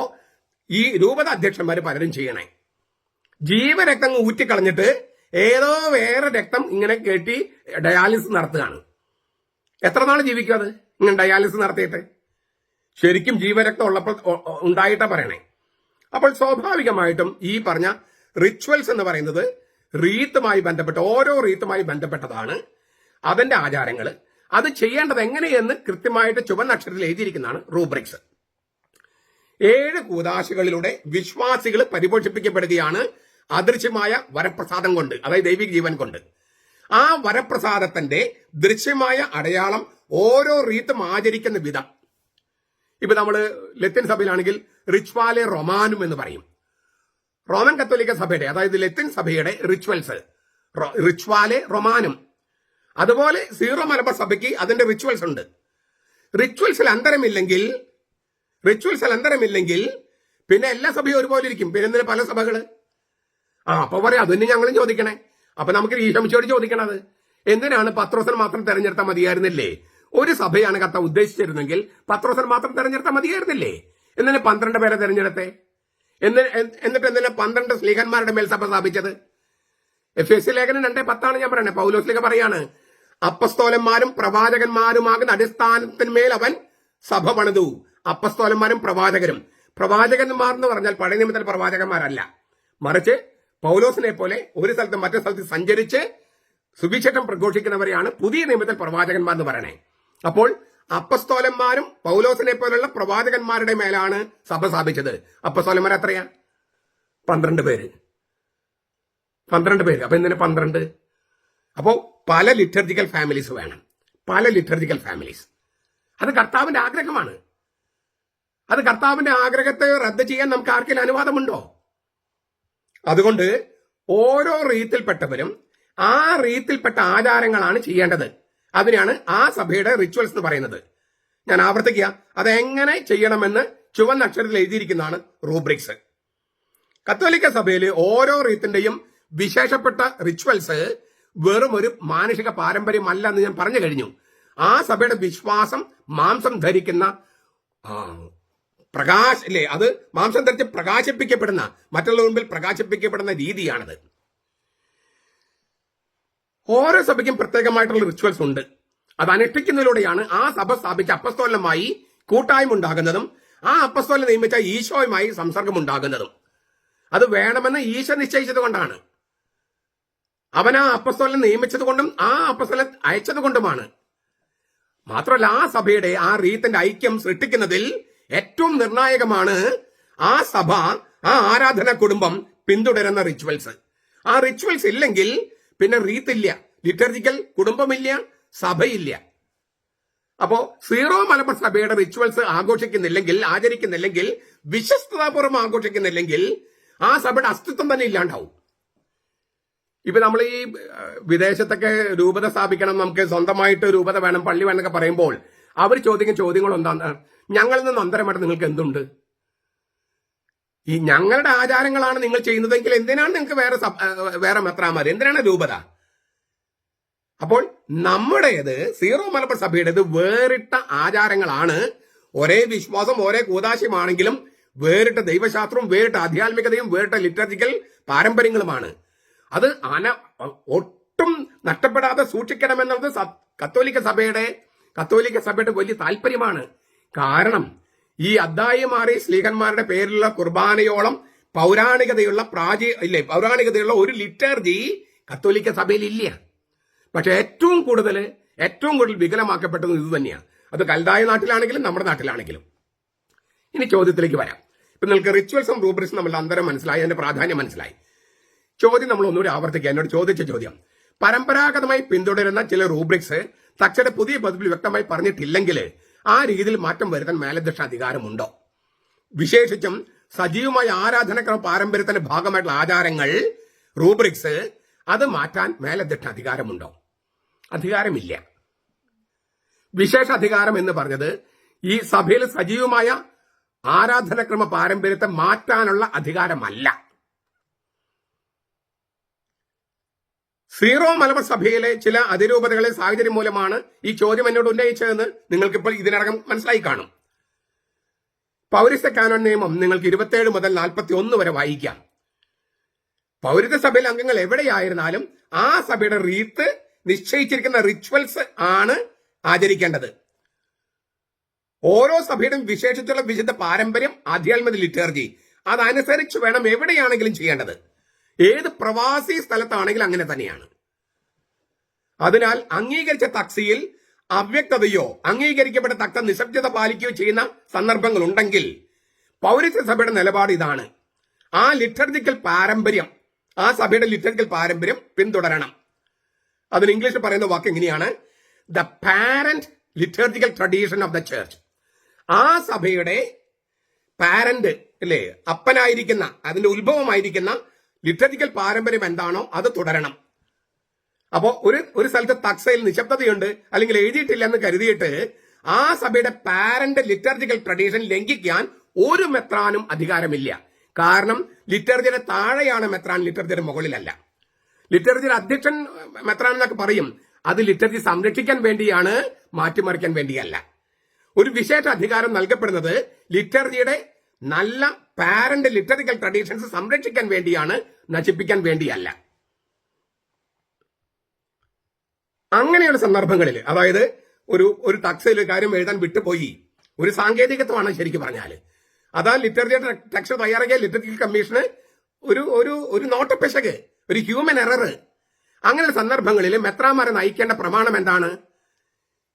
Speaker 1: ഈ രൂപത അധ്യക്ഷന്മാർ പലരും ചെയ്യണേ. ജീവരക്തം ഊറ്റിക്കളഞ്ഞിട്ട് ഏതോ വേറെ രക്തം ഇങ്ങനെ കെട്ടി ഡയാലിസിസ് നടത്തുകയാണ്. എത്ര നാൾ ജീവിക്കും അത് ഇങ്ങനെ ഡയാലിസിസ് നടത്തിയിട്ട്? ശരിക്കും ജീവരക്തം ഉള്ളപ്പോൾ ഉണ്ടായിട്ടാ പറയണേ. അപ്പോൾ സ്വാഭാവികമായിട്ടും ഈ പറഞ്ഞ റിച്വൽസ് എന്ന് പറയുന്നത് റീത്തുമായി ബന്ധപ്പെട്ട്, ഓരോ റീത്തുമായി ബന്ധപ്പെട്ടതാണ്. അതിന്റെ ആചാരങ്ങൾ, അത് ചെയ്യേണ്ടത് എങ്ങനെയെന്ന് കൃത്യമായിട്ട് ചുവന്ന അക്ഷരത്തിൽ എഴുതിയിരിക്കുന്നതാണ് റൂബ്രിക്സ്. 7 കൂദാശകളിലൂടെ വിശ്വാസികൾ പരിപോഷിപ്പിക്കപ്പെടുകയാണ് അദൃശ്യമായ വരപ്രസാദം കൊണ്ട്, അതായത് ദൈവിക ജീവൻ കൊണ്ട്. ആ വരപ്രസാദത്തിന്റെ ദൃശ്യമായ അടയാളം ഓരോ റീത്തും ആചരിക്കുന്ന വിധം. ഇപ്പൊ നമ്മള് ലത്തീൻ സഭയിലാണെങ്കിൽ റിച്വാലെ റൊമാനും എന്ന് പറയും. റോമൻ കത്തോലിക്ക സഭയുടെ, അതായത് ലത്തീൻ സഭയുടെ റിച്വൽസ് റിച്വാലെ റൊമാനും. അതുപോലെ സീറോ മലബാർ സഭയ്ക്ക് അതിന്റെ റിച്വൽസ് ഉണ്ട്. റിച്വൽസിൽ അന്തരമില്ലെങ്കിൽ പിന്നെ എല്ലാ സഭയും ഒരുപോലെ ഇരിക്കും. പിന്നെ പല സഭകള്. അപ്പൊ പറയാം അതിന് ഞങ്ങളും ചോദിക്കണേ. അപ്പൊ നമുക്ക് ഈശോമിശിയോട് ചോദിക്കണത് എന്തിനാണ് പത്രോസിനെ മാത്രം തെരഞ്ഞെടുത്താൽ മതിയായിരുന്നില്ലേ? ഒരു സഭയാണ് കർത്താവ് ഉദ്ദേശിച്ചിരുന്നെങ്കിൽ പത്രോസിനെ മാത്രം തെരഞ്ഞെടുത്താൽ മതിയായിരുന്നില്ലേ? എന്തിനാ 12 പേരെ തെരഞ്ഞെടുത്തേ? എന്നിട്ട് എന്തിനാ 12 സ്ലീഹന്മാരുടെ മേൽ സഭ സ്ഥാപിച്ചത്? എഫേസ്യ ലേഖനം 2:10 ഞാൻ പറയണേ. പൗലോസ്ലീഹ പറയാണ്, അപ്പസ്തോലന്മാരും പ്രവാചകന്മാരുമാകുന്ന അടിസ്ഥാനത്തിന്മേൽ അവൻ സഭ പണിതു. അപ്പസ്തോലന്മാരും പ്രവാചകന്മാർ എന്ന് പറഞ്ഞാൽ പഴയ നിയമത്തിൽ പ്രവാചകന്മാരല്ല, മറിച്ച് പൗലോസിനെ പോലെ ഒരു സ്ഥലത്ത് മറ്റൊരു സ്ഥലത്ത് സഞ്ചരിച്ച് സുവിശേഷം പ്രഘോഷിക്കുന്നവരെയാണ് പുതിയ നിയമത്തിൽ പ്രവാചകന്മാർ എന്ന് പറയണേ. അപ്പോൾ അപ്പസ്തോലന്മാരും പൗലോസിനെ പോലുള്ള പ്രവാചകന്മാരുടെ മേലാണ് സഭ സ്ഥാപിച്ചത്. അപ്പസ്തോലന്മാർ എത്രയാ? 12 പേര്. അപ്പൊ എന്തിനാ 12? അപ്പോ പല ലിറ്റർജിക്കൽ ഫാമിലീസ് വേണം. അത് കർത്താവിന്റെ ആഗ്രഹമാണ്. അത് കർത്താവിന്റെ ആഗ്രഹത്തെ റദ്ദ് ചെയ്യാൻ നമുക്ക് ആർക്കെങ്കിലും അനുവാദമുണ്ടോ? അതുകൊണ്ട് ഓരോ റീത്തിൽപ്പെട്ടവരും ആ റീത്തിൽപ്പെട്ട ആചാരങ്ങളാണ് ചെയ്യേണ്ടത്. അതിനാണ് ആ സഭയുടെ റിച്വൽസ് എന്ന് പറയുന്നത്. ഞാൻ ആവർത്തിക്കുക, അതെങ്ങനെ ചെയ്യണമെന്ന് ചുവന്ന അക്ഷരത്തിൽ എഴുതിയിരിക്കുന്നതാണ് റൂബ്രിക്സ്. കത്തോലിക്ക സഭയിൽ ഓരോ റീത്തിന്റെയും വിശേഷപ്പെട്ട റിച്വൽസ് വെറും ഒരു മാനുഷിക പാരമ്പര്യമല്ല എന്ന് ഞാൻ പറഞ്ഞു കഴിഞ്ഞു. ആ സഭയുടെ വിശ്വാസം മാംസം ധരിക്കുന്ന അത് മാംസം ധരിച്ച് പ്രകാശിപ്പിക്കപ്പെടുന്ന, മറ്റുള്ള മുമ്പിൽ പ്രകാശിപ്പിക്കപ്പെടുന്ന രീതിയാണത്. ഓരോ സഭയ്ക്കും പ്രത്യേകമായിട്ടുള്ള റിച്വൽസ് ഉണ്ട്. അത് അനുഷ്ഠിക്കുന്നതിലൂടെയാണ് ആ സഭ സ്ഥാപിച്ച അപ്പസ്തോലനുമായി കൂട്ടായ്മ ഉണ്ടാകുന്നതും ആ അപ്പസ്തോലനെ നിയമിച്ച ഈശോയുമായി സംസർഗം ഉണ്ടാകുന്നതും. അത് വേണമെന്ന് ഈശോ നിശ്ചയിച്ചത് കൊണ്ടാണ്. അവൻ ആ അപ്പസ്തോലനെ നിയമിച്ചത് കൊണ്ടും ആ അപ്പസ്തോലനെ അയച്ചത് കൊണ്ടുമാണ്. മാത്രമല്ല ആ സഭയുടെ ആ റീത്തിന്റെ ഐക്യം സൃഷ്ടിക്കുന്നതിൽ ഏറ്റവും നിർണായകമാണ് ആ സഭ, ആ ആരാധന കുടുംബം പിന്തുടരുന്ന റിച്വൽസ്. ആ റിച്വൽസ് ഇല്ലെങ്കിൽ പിന്നെ റീത്തില്ല, ലിറ്റർജിക്കൽ കുടുംബമില്ല, സഭയില്ല. അപ്പോ സീറോ മലബാർ സഭയുടെ റിച്വൽസ് ആഘോഷിക്കുന്നില്ലെങ്കിൽ, ആചരിക്കുന്നില്ലെങ്കിൽ, വിശ്വസ്തതാപൂർവ്വം ആഘോഷിക്കുന്നില്ലെങ്കിൽ ആ സഭയുടെ അസ്തിത്വം തന്നെ ഇല്ലാണ്ടാവും. ഇപ്പൊ നമ്മൾ ഈ വിദേശത്തൊക്കെ രൂപത സ്ഥാപിക്കണം, നമുക്ക് സ്വന്തമായിട്ട് രൂപത വേണം, പള്ളി വേണം എന്നൊക്കെ പറയുമ്പോൾ അവർ ചോദിക്കുന്ന ചോദ്യങ്ങൾ എന്താണ്? ഞങ്ങളിൽ നിന്ന് അന്തരമായിട്ട് നിങ്ങൾക്ക് എന്തുണ്ട്? ഈ ഞങ്ങളുടെ ആചാരങ്ങളാണ് നിങ്ങൾ ചെയ്യുന്നതെങ്കിൽ എന്തിനാണ് നിങ്ങൾക്ക് വേറെ മെത്രാമാർ, എന്തിനാണ് രൂപത? അപ്പോൾ നമ്മുടേത് സീറോ മലബാർ സഭയുടേത് വേറിട്ട ആചാരങ്ങളാണ്. ഒരേ വിശ്വാസം, ഒരേ കൂതാശയമാണെങ്കിലും വേറിട്ട ദൈവശാസ്ത്രവും വേറിട്ട ആധ്യാത്മികതയും വേറിട്ട ലിറ്റർജിക്കൽ പാരമ്പര്യങ്ങളുമാണ്. അത് ഒട്ടും നഷ്ടപ്പെടാതെ സൂക്ഷിക്കണമെന്നത് കത്തോലിക്ക സഭയുടെ വലിയ താല്പര്യമാണ്. കാരണം ഈ അദ്ദായിമാരെ സ്ലീഹന്മാരുടെ പേരിലുള്ള കുർബാനയോളം പൗരാണികതയുള്ള ഒരു ലിറ്റർജി കത്തോലിക്ക സഭയിൽ ഇല്ല. പക്ഷെ ഏറ്റവും കൂടുതൽ വികലമാക്കപ്പെട്ടത് ഇത് തന്നെയാണ്. അത് കൽദായ നാട്ടിലാണെങ്കിലും നമ്മുടെ നാട്ടിലാണെങ്കിലും. ഇനി ചോദ്യത്തിലേക്ക് വരാം. ഇപ്പൊ നിങ്ങൾക്ക് റിച്വൽസും റൂബ്രിക്സും നമ്മളുടെ അന്തരം മനസ്സിലായി, അതിന്റെ പ്രാധാന്യം മനസ്സിലായി. ചോദ്യം നമ്മൾ ഒന്നുകൂടി ആവർത്തിക്കുക. എന്നോട് ചോദിച്ച ചോദ്യം, പരമ്പരാഗതമായി പിന്തുടരുന്ന ചില റൂബ്രിക്സ് തച്ചയുടെ പുതിയ പതിപ്പിൽ വ്യക്തമായി പറഞ്ഞിട്ടില്ലെങ്കിൽ ആ രീതിയിൽ മാറ്റം വരുത്താൻ മേലധ്യക്ഷ അധികാരമുണ്ടോ? വിശേഷിച്ചും സജീവമായ ആരാധനക്രമ പാരമ്പര്യത്തിന്റെ ഭാഗമായിട്ടുള്ള ആചാരങ്ങൾ, റൂബ്രിക്സ്, അത് മാറ്റാൻ മേലധ്യക്ഷ അധികാരമുണ്ടോ? അധികാരമില്ല. വിശേഷ അധികാരം എന്ന് പറഞ്ഞത് ഈ സഭയിൽ സജീവമായ ആരാധനക്രമ പാരമ്പര്യത്തെ മാറ്റാനുള്ള അധികാരമല്ല. സീറോ മലബാർ സഭയിലെ ചില അതിരൂപതകളെ സാഹചര്യം മൂലമാണ് ഈ ചോദ്യം എന്നോട് ഉന്നയിച്ചതെന്ന് നിങ്ങൾക്കിപ്പോൾ ഇതിനകം മനസ്സിലായി കാണും. പൗരസ്ത്യ കാനോൻ നിയമം നിങ്ങൾക്ക് 27 മുതൽ 41 വരെ വായിക്കാം. പൗരസ്ത്യ സഭയിലെ അംഗങ്ങൾ എവിടെയായിരുന്നാലും ആ സഭയുടെ റീത്ത് നിശ്ചയിച്ചിരിക്കുന്ന റിച്വൽസ് ആണ് ആചരിക്കേണ്ടത്. ഓരോ സഭയുടെയും വിശേഷിച്ചുള്ള വിശുദ്ധ പാരമ്പര്യം, ആധ്യാത്മിക ലിറ്റർജി, അതനുസരിച്ച് വേണം എവിടെയാണെങ്കിലും ചെയ്യേണ്ടത്. ഏത് പ്രവാസി സ്ഥലത്താണെങ്കിലും അങ്ങനെ തന്നെയാണ്. അതിനാൽ അംഗീകരിച്ച തക്സിയിൽ അവ്യക്തതയോ അംഗീകരിക്കപ്പെട്ട തക്ത നിശബ്ദത പാലിക്കുകയോ ചെയ്യുന്ന സന്ദർഭങ്ങൾ ഉണ്ടെങ്കിൽ പൗരസ്ത്യ സഭയുടെ നിലപാട് ഇതാണ്: ആ ലിറ്റർജിക്കൽ പാരമ്പര്യം, ആ സഭയുടെ ലിറ്റർജിക്കൽ പാരമ്പര്യം പിന്തുടരണം. അതിന് ഇംഗ്ലീഷിൽ പറയുന്ന വാക്ക് എങ്ങനെയാണ്? The parent liturgical tradition of the church. ആ സഭയുടെ പാരന്റ്, അല്ലേ, അപ്പനായിരിക്കുന്ന, അതിന്റെ ഉത്ഭവമായിരിക്കുന്ന ലിറ്റർജിക്കൽ പാരമ്പര്യം എന്താണോ അത് തുടരണം. അപ്പോ ഒരു സ്ഥലത്ത് തക്സയിൽ നിശബ്ദതയുണ്ട് അല്ലെങ്കിൽ എഴുതിയിട്ടില്ല എന്ന് കരുതിയിട്ട് ആ സഭയുടെ പാരന്റ് ലിറ്റർജിക്കൽ ട്രഡീഷൻ ലംഘിക്കാൻ ഒരു മെത്രാനും അധികാരമില്ല. കാരണം ലിറ്റർജിയുടെ താഴെയാണ് മെത്രാൻ, ലിറ്റർജിയുടെ മുകളിലല്ല. ലിറ്റർജിയുടെ അധ്യക്ഷൻ മെത്രാൻ എന്നൊക്കെ പറയും. അത് ലിറ്റർജി സംരക്ഷിക്കാൻ വേണ്ടിയാണ്, മാറ്റിമറിക്കാൻ വേണ്ടിയല്ല. ഒരു വിശേഷ അധികാരം നൽകപ്പെടുന്നത് ലിറ്റർജിയുടെ നല്ല പാരന്റ് ലിറ്ററിക്കൽ ട്രഡീഷൻസ് സംരക്ഷിക്കാൻ വേണ്ടിയാണ്, നശിപ്പിക്കാൻ വേണ്ടിയല്ല. അങ്ങനെയുള്ള സന്ദർഭങ്ങളിൽ, അതായത് ഒരു തക്സയിൽ ഒരു കാര്യം എഴുതാൻ വിട്ടുപോയി, ഒരു സാങ്കേതികത്വമാണ് ശരിക്കും പറഞ്ഞാൽ. അതാ ലിറ്റർജിയുടെ ടെക്സ്റ്റ് തയ്യാറാക്കിയ ലിറ്റർജിക്കൽ കമ്മീഷന് ഒരു നോട്ടപ്പെശക്, ഒരു ഹ്യൂമൻ എറർ. അങ്ങനെയുള്ള സന്ദർഭങ്ങളിൽ മെത്രാമാരെ നയിക്കേണ്ട പ്രമാണം എന്താണ്?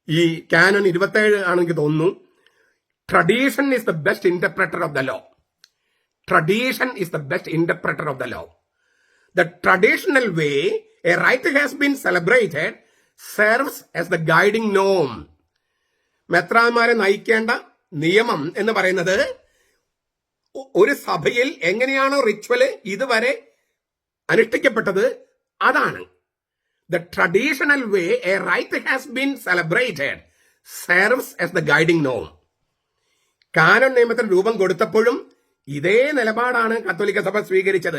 Speaker 1: ഈ കാനോൻ 27 ആണെനിക്ക് തോന്നുന്നു. Tradition is the best interpreter of the law. Tradition is the best interpreter of the law. The traditional way a rite has been celebrated serves as the guiding norm. മെത്രാന്മാരെ നയിക്കേണ്ട നിയമം എന്ന് പറയുന്നത് ഒരു സഭയിൽ എങ്ങനെയാണോ റിച്വല് ഇതുവരെ അനുഷ്ഠിക്കപ്പെട്ടത് അതാണ്. The traditional way a rite has been celebrated serves as the guiding norm. Cannon നിയമത്തിന് രൂപം കൊടുത്തപ്പോഴും ഇതേ നിലപാടാണ് കത്തോലിക്ക സഭ സ്വീകരിച്ചത്.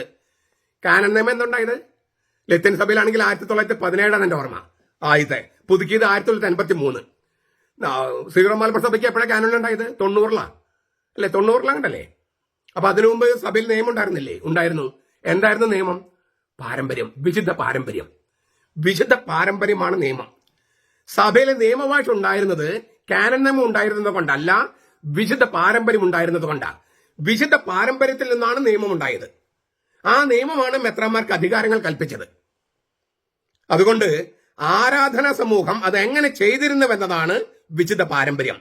Speaker 1: കാനോൻ നിയമം എന്തുണ്ടായത്? ലത്തീൻ സഭയിലാണെങ്കിൽ 1917 എന്റെ ഓർമ്മ. ആദ്യത്തെ പുതുക്കിയത് 1983. സീറോ മലബാർ സഭയ്ക്ക് എപ്പോഴാണ് കാനോൻ ഉണ്ടായത്? 90-ലാണ് അല്ലെ? 90-ലാണ്ടല്ലേ? അപ്പൊ അതിനു മുമ്പ് സഭയിൽ നിയമം ഉണ്ടായിരുന്നില്ലേ? ഉണ്ടായിരുന്നു. എന്തായിരുന്നു നിയമം? പാരമ്പര്യം, വിശുദ്ധ പാരമ്പര്യം. വിശുദ്ധ പാരമ്പര്യമാണ് നിയമം. സഭയിലെ നിയമവാഴ്ച ഉണ്ടായിരുന്നത് കാനോൻ നിയമം ഉണ്ടായിരുന്നത് കൊണ്ടല്ല, വിശുദ്ധ പാരമ്പര്യം ഉണ്ടായിരുന്നത് കൊണ്ടാണ്. വിശുദ്ധ പാരമ്പര്യത്തിൽ നിന്നാണ് നിയമം ഉണ്ടായത്. ആ നിയമമാണ് മെത്രാന്മാർക്ക് അധികാരങ്ങൾ കൽപ്പിച്ചത്. അതുകൊണ്ട് ആരാധനാ സമൂഹം അത് എങ്ങനെ ചെയ്തിരുന്നുവെന്നതാണ് വിശുദ്ധ പാരമ്പര്യം.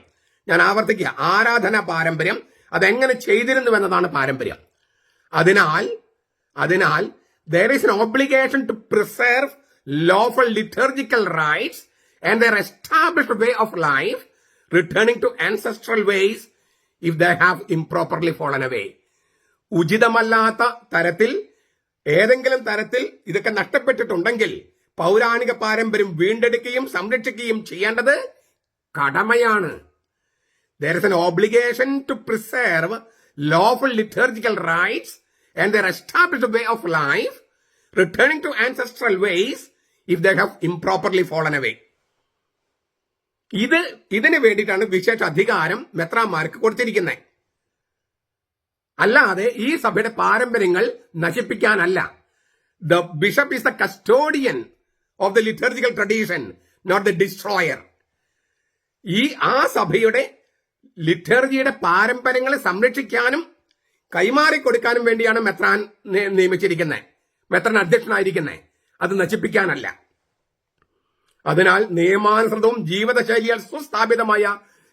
Speaker 1: ഞാൻ ആവർത്തിക്കുക, ആരാധനാ പാരമ്പര്യം അതെങ്ങനെ ചെയ്തിരുന്നുവെന്നതാണ് പാരമ്പര്യം. അതിനാൽ there is an obligation to preserve lawful liturgical rites and their established way of life, returning to ancestral ways if they have improperly fallen away. ഉചിതമല്ലാത്ത തരത്തിൽ ഏതെങ്കിലും തരത്തിൽ ഇതൊക്കെ നഷ്ടപ്പെട്ടിട്ടുണ്ടെങ്കിൽ പൗരാണിക പാരമ്പര്യം വീണ്ടെടുക്കുകയും സംരക്ഷിക്കുകയും ചെയ്യേണ്ടത് കടമയാണ്. There is an obligation to preserve lawful liturgical rites and their established way of life, returning to ancestral ways if they have improperly fallen away. ഇതിന് വേണ്ടിയിട്ടാണ് വിശേഷ അധികാരം മെത്രാന്മാർക്ക് കൊടുത്തിരിക്കുന്നത്. അല്ലാതെ ഈ സഭയുടെ പാരമ്പര്യങ്ങൾ നശിപ്പിക്കാനല്ല. The bishop is the custodian of the liturgical tradition, not the destroyer. ആ സഭയുടെ ലിറ്റർജിയുടെ പാരമ്പര്യങ്ങളെ സംരക്ഷിക്കാനും കൈമാറിക്കൊടുക്കാനും വേണ്ടിയാണ് മെത്രാൻ നിയമിച്ചിരിക്കുന്നത്, മെത്രാൻ അധ്യക്ഷനായിരിക്കുന്നത്, അത് നശിപ്പിക്കാനല്ല. അതിനാൽ നിയമാനുസൃതവും ജീവിതശൈലിയാൽ സുസ്ഥാപിതമായ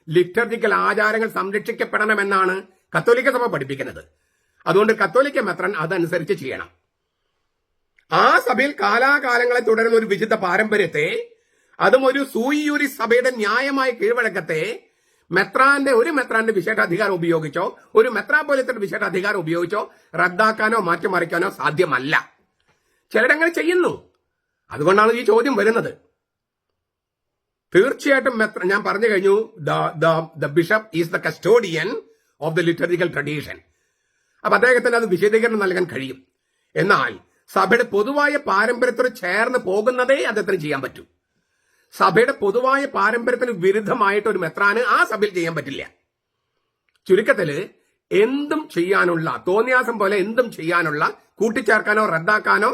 Speaker 1: ലിറ്റർജിക്കൽ ആചാരങ്ങൾ സംരക്ഷിക്കപ്പെടണമെന്നാണ് കത്തോലിക്ക സഭ പഠിപ്പിക്കുന്നത്. അതുകൊണ്ട് കത്തോലിക്ക മെത്രാൻ അതനുസരിച്ച് ചെയ്യണം. ആ സഭയിൽ കാലാകാലങ്ങളെ തുടരുന്ന ഒരു വിശുദ്ധ പാരമ്പര്യത്തെ, അതും ഒരു സൂയിയൂരി സഭയുടെ ന്യായമായ കീഴ്വഴക്കത്തെ ഒരു മെത്രാന്റെ വിശേഷാധികാരം ഉപയോഗിച്ചോ ഒരു മെത്രാപ്പോലിത്തയുടെ വിശേഷാധികാരം ഉപയോഗിച്ചോ റദ്ദാക്കാനോ മാറ്റിമറിക്കാനോ സാധ്യമല്ല. ചിലരങ്ങനെ ചെയ്യുന്നു. അതുകൊണ്ടാണ് ഈ ചോദ്യം വരുന്നത്. തീർച്ചയായിട്ടും ഞാൻ പറഞ്ഞു കഴിഞ്ഞു, the bishop is the custodian of the liturgical tradition. അപ്പൊ അദ്ദേഹത്തിന് അത് വിശദീകരണം നൽകാൻ കഴിയും. എന്നാൽ സഭയുടെ പൊതുവായ പാരമ്പര്യത്തോട് ചേർന്ന് പോകുന്നതേ അദ്ദേഹത്തിന് ചെയ്യാൻ പറ്റൂ. സഭയുടെ പൊതുവായ പാരമ്പര്യത്തിന് വിരുദ്ധമായിട്ട് ഒരു മെത്രാന് ആ സഭയിൽ ചെയ്യാൻ പറ്റില്ല. ചുരുക്കത്തില് എന്തും ചെയ്യാനുള്ള, തോന്നിയാസം പോലെ എന്തും ചെയ്യാനുള്ള, കൂട്ടിച്ചേർക്കാനോ റദ്ദാക്കാനോ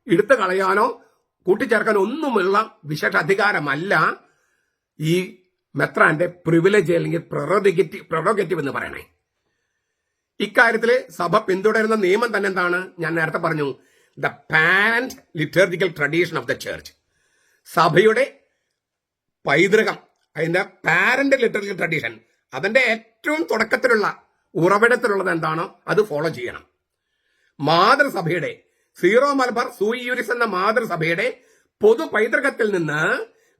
Speaker 1: എടുത്തു കളയാനോ കൂട്ടിച്ചേർക്കാനോ ഒന്നുമുള്ള വിശേഷ അധികാരമല്ല ഈ മെത്രാന്റെ പ്രിവിലേജ് അല്ലെങ്കിൽ പ്രൊറോഗേറ്റീവ് എന്ന് പറയണേ. ഇക്കാര്യത്തില് സഭ പിന്തുടരുന്ന നിയമം തന്നെ എന്താണ്? ഞാൻ നേരത്തെ പറഞ്ഞു, the parent liturgical tradition of the church. സഭയുടെ പൈതൃകം, അതിന്റെ പാരന്റ് ലിറ്റർജിക്കൽ ട്രഡീഷൻ, അതിന്റെ ഏറ്റവും തുടക്കത്തിലുള്ള ഉറവിടത്തിലുള്ളത് എന്താണോ അത് ഫോളോ ചെയ്യണം. മാതൃസഭയുടെ സീറോ മലബാർ സൂയിയൂരിസ് എന്ന മാതൃസഭയുടെ പൊതു പൈതൃകത്തിൽ നിന്ന്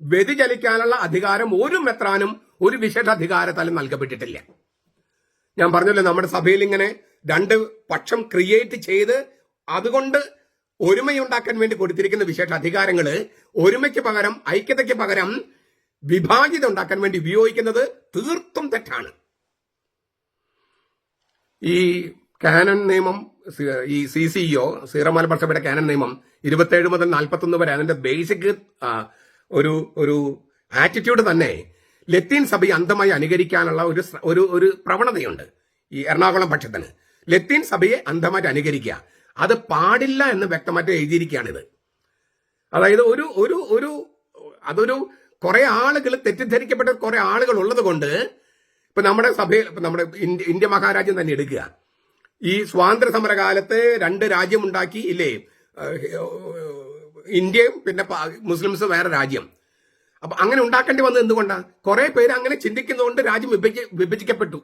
Speaker 1: വ്യതിചലിക്കാനുള്ള അധികാരം ഒരു മെത്രാനും ഒരു വിശേഷ അധികാരത്താലും നൽകപ്പെട്ടിട്ടില്ല. ഞാൻ പറഞ്ഞല്ലോ, നമ്മുടെ സഭയിൽ ഇങ്ങനെ രണ്ട് പക്ഷം ക്രിയേറ്റ് ചെയ്ത് അതുകൊണ്ട് ഒരുമയുണ്ടാക്കാൻ വേണ്ടി കൊടുത്തിരിക്കുന്ന വിശേഷ അധികാരങ്ങള് ഒരുമയ്ക്ക് പകരം, ഐക്യതയ്ക്ക് പകരം വിഭാജിത ഉണ്ടാക്കാൻ വേണ്ടി ഉപയോഗിക്കുന്നത് തീർത്തും തെറ്റാണ്. ഈ കാനൻ നിയമം, ഈ CCEO സീറോ മലബാർ സഭയുടെ കാനൻ നിയമം 27 മുതൽ 41 വരെ അതിന്റെ ബേസിക് ഒരു ആറ്റിറ്റ്യൂഡ് തന്നെ ലത്തീൻ സഭയെ അന്ധമായി അനുകരിക്കാനുള്ള ഒരു പ്രവണതയുണ്ട്. ഈ എറണാകുളം പക്ഷത്തിന് ലത്തീൻ സഭയെ അന്ധമായിട്ട് അനുകരിക്കുക, അത് പാടില്ല എന്ന് വ്യക്തമായിട്ട് എഴുതിയിരിക്കുകയാണിത്. അതായത് അതൊരു കുറെ ആളുകൾ തെറ്റിദ്ധരിക്കപ്പെട്ട കുറെ ആളുകൾ ഉള്ളത് കൊണ്ട്, ഇപ്പൊ നമ്മുടെ സഭയിൽ, ഇപ്പൊ നമ്മുടെ ഇന്ത്യ മഹാരാജ്യം തന്നെ എടുക്കുക. ഈ സ്വാതന്ത്ര്യ സമരകാലത്ത് 2 രാജ്യം ഉണ്ടാക്കി ഇല്ലേ, ഇന്ത്യയും പിന്നെ മുസ്ലിംസ് വേറെ രാജ്യം. അപ്പൊ അങ്ങനെ ഉണ്ടാക്കേണ്ടി വന്നത് എന്തുകൊണ്ടാണ്? കുറെ പേര് അങ്ങനെ ചിന്തിക്കുന്നതുകൊണ്ട് രാജ്യം വിഭജിക്കപ്പെട്ടു.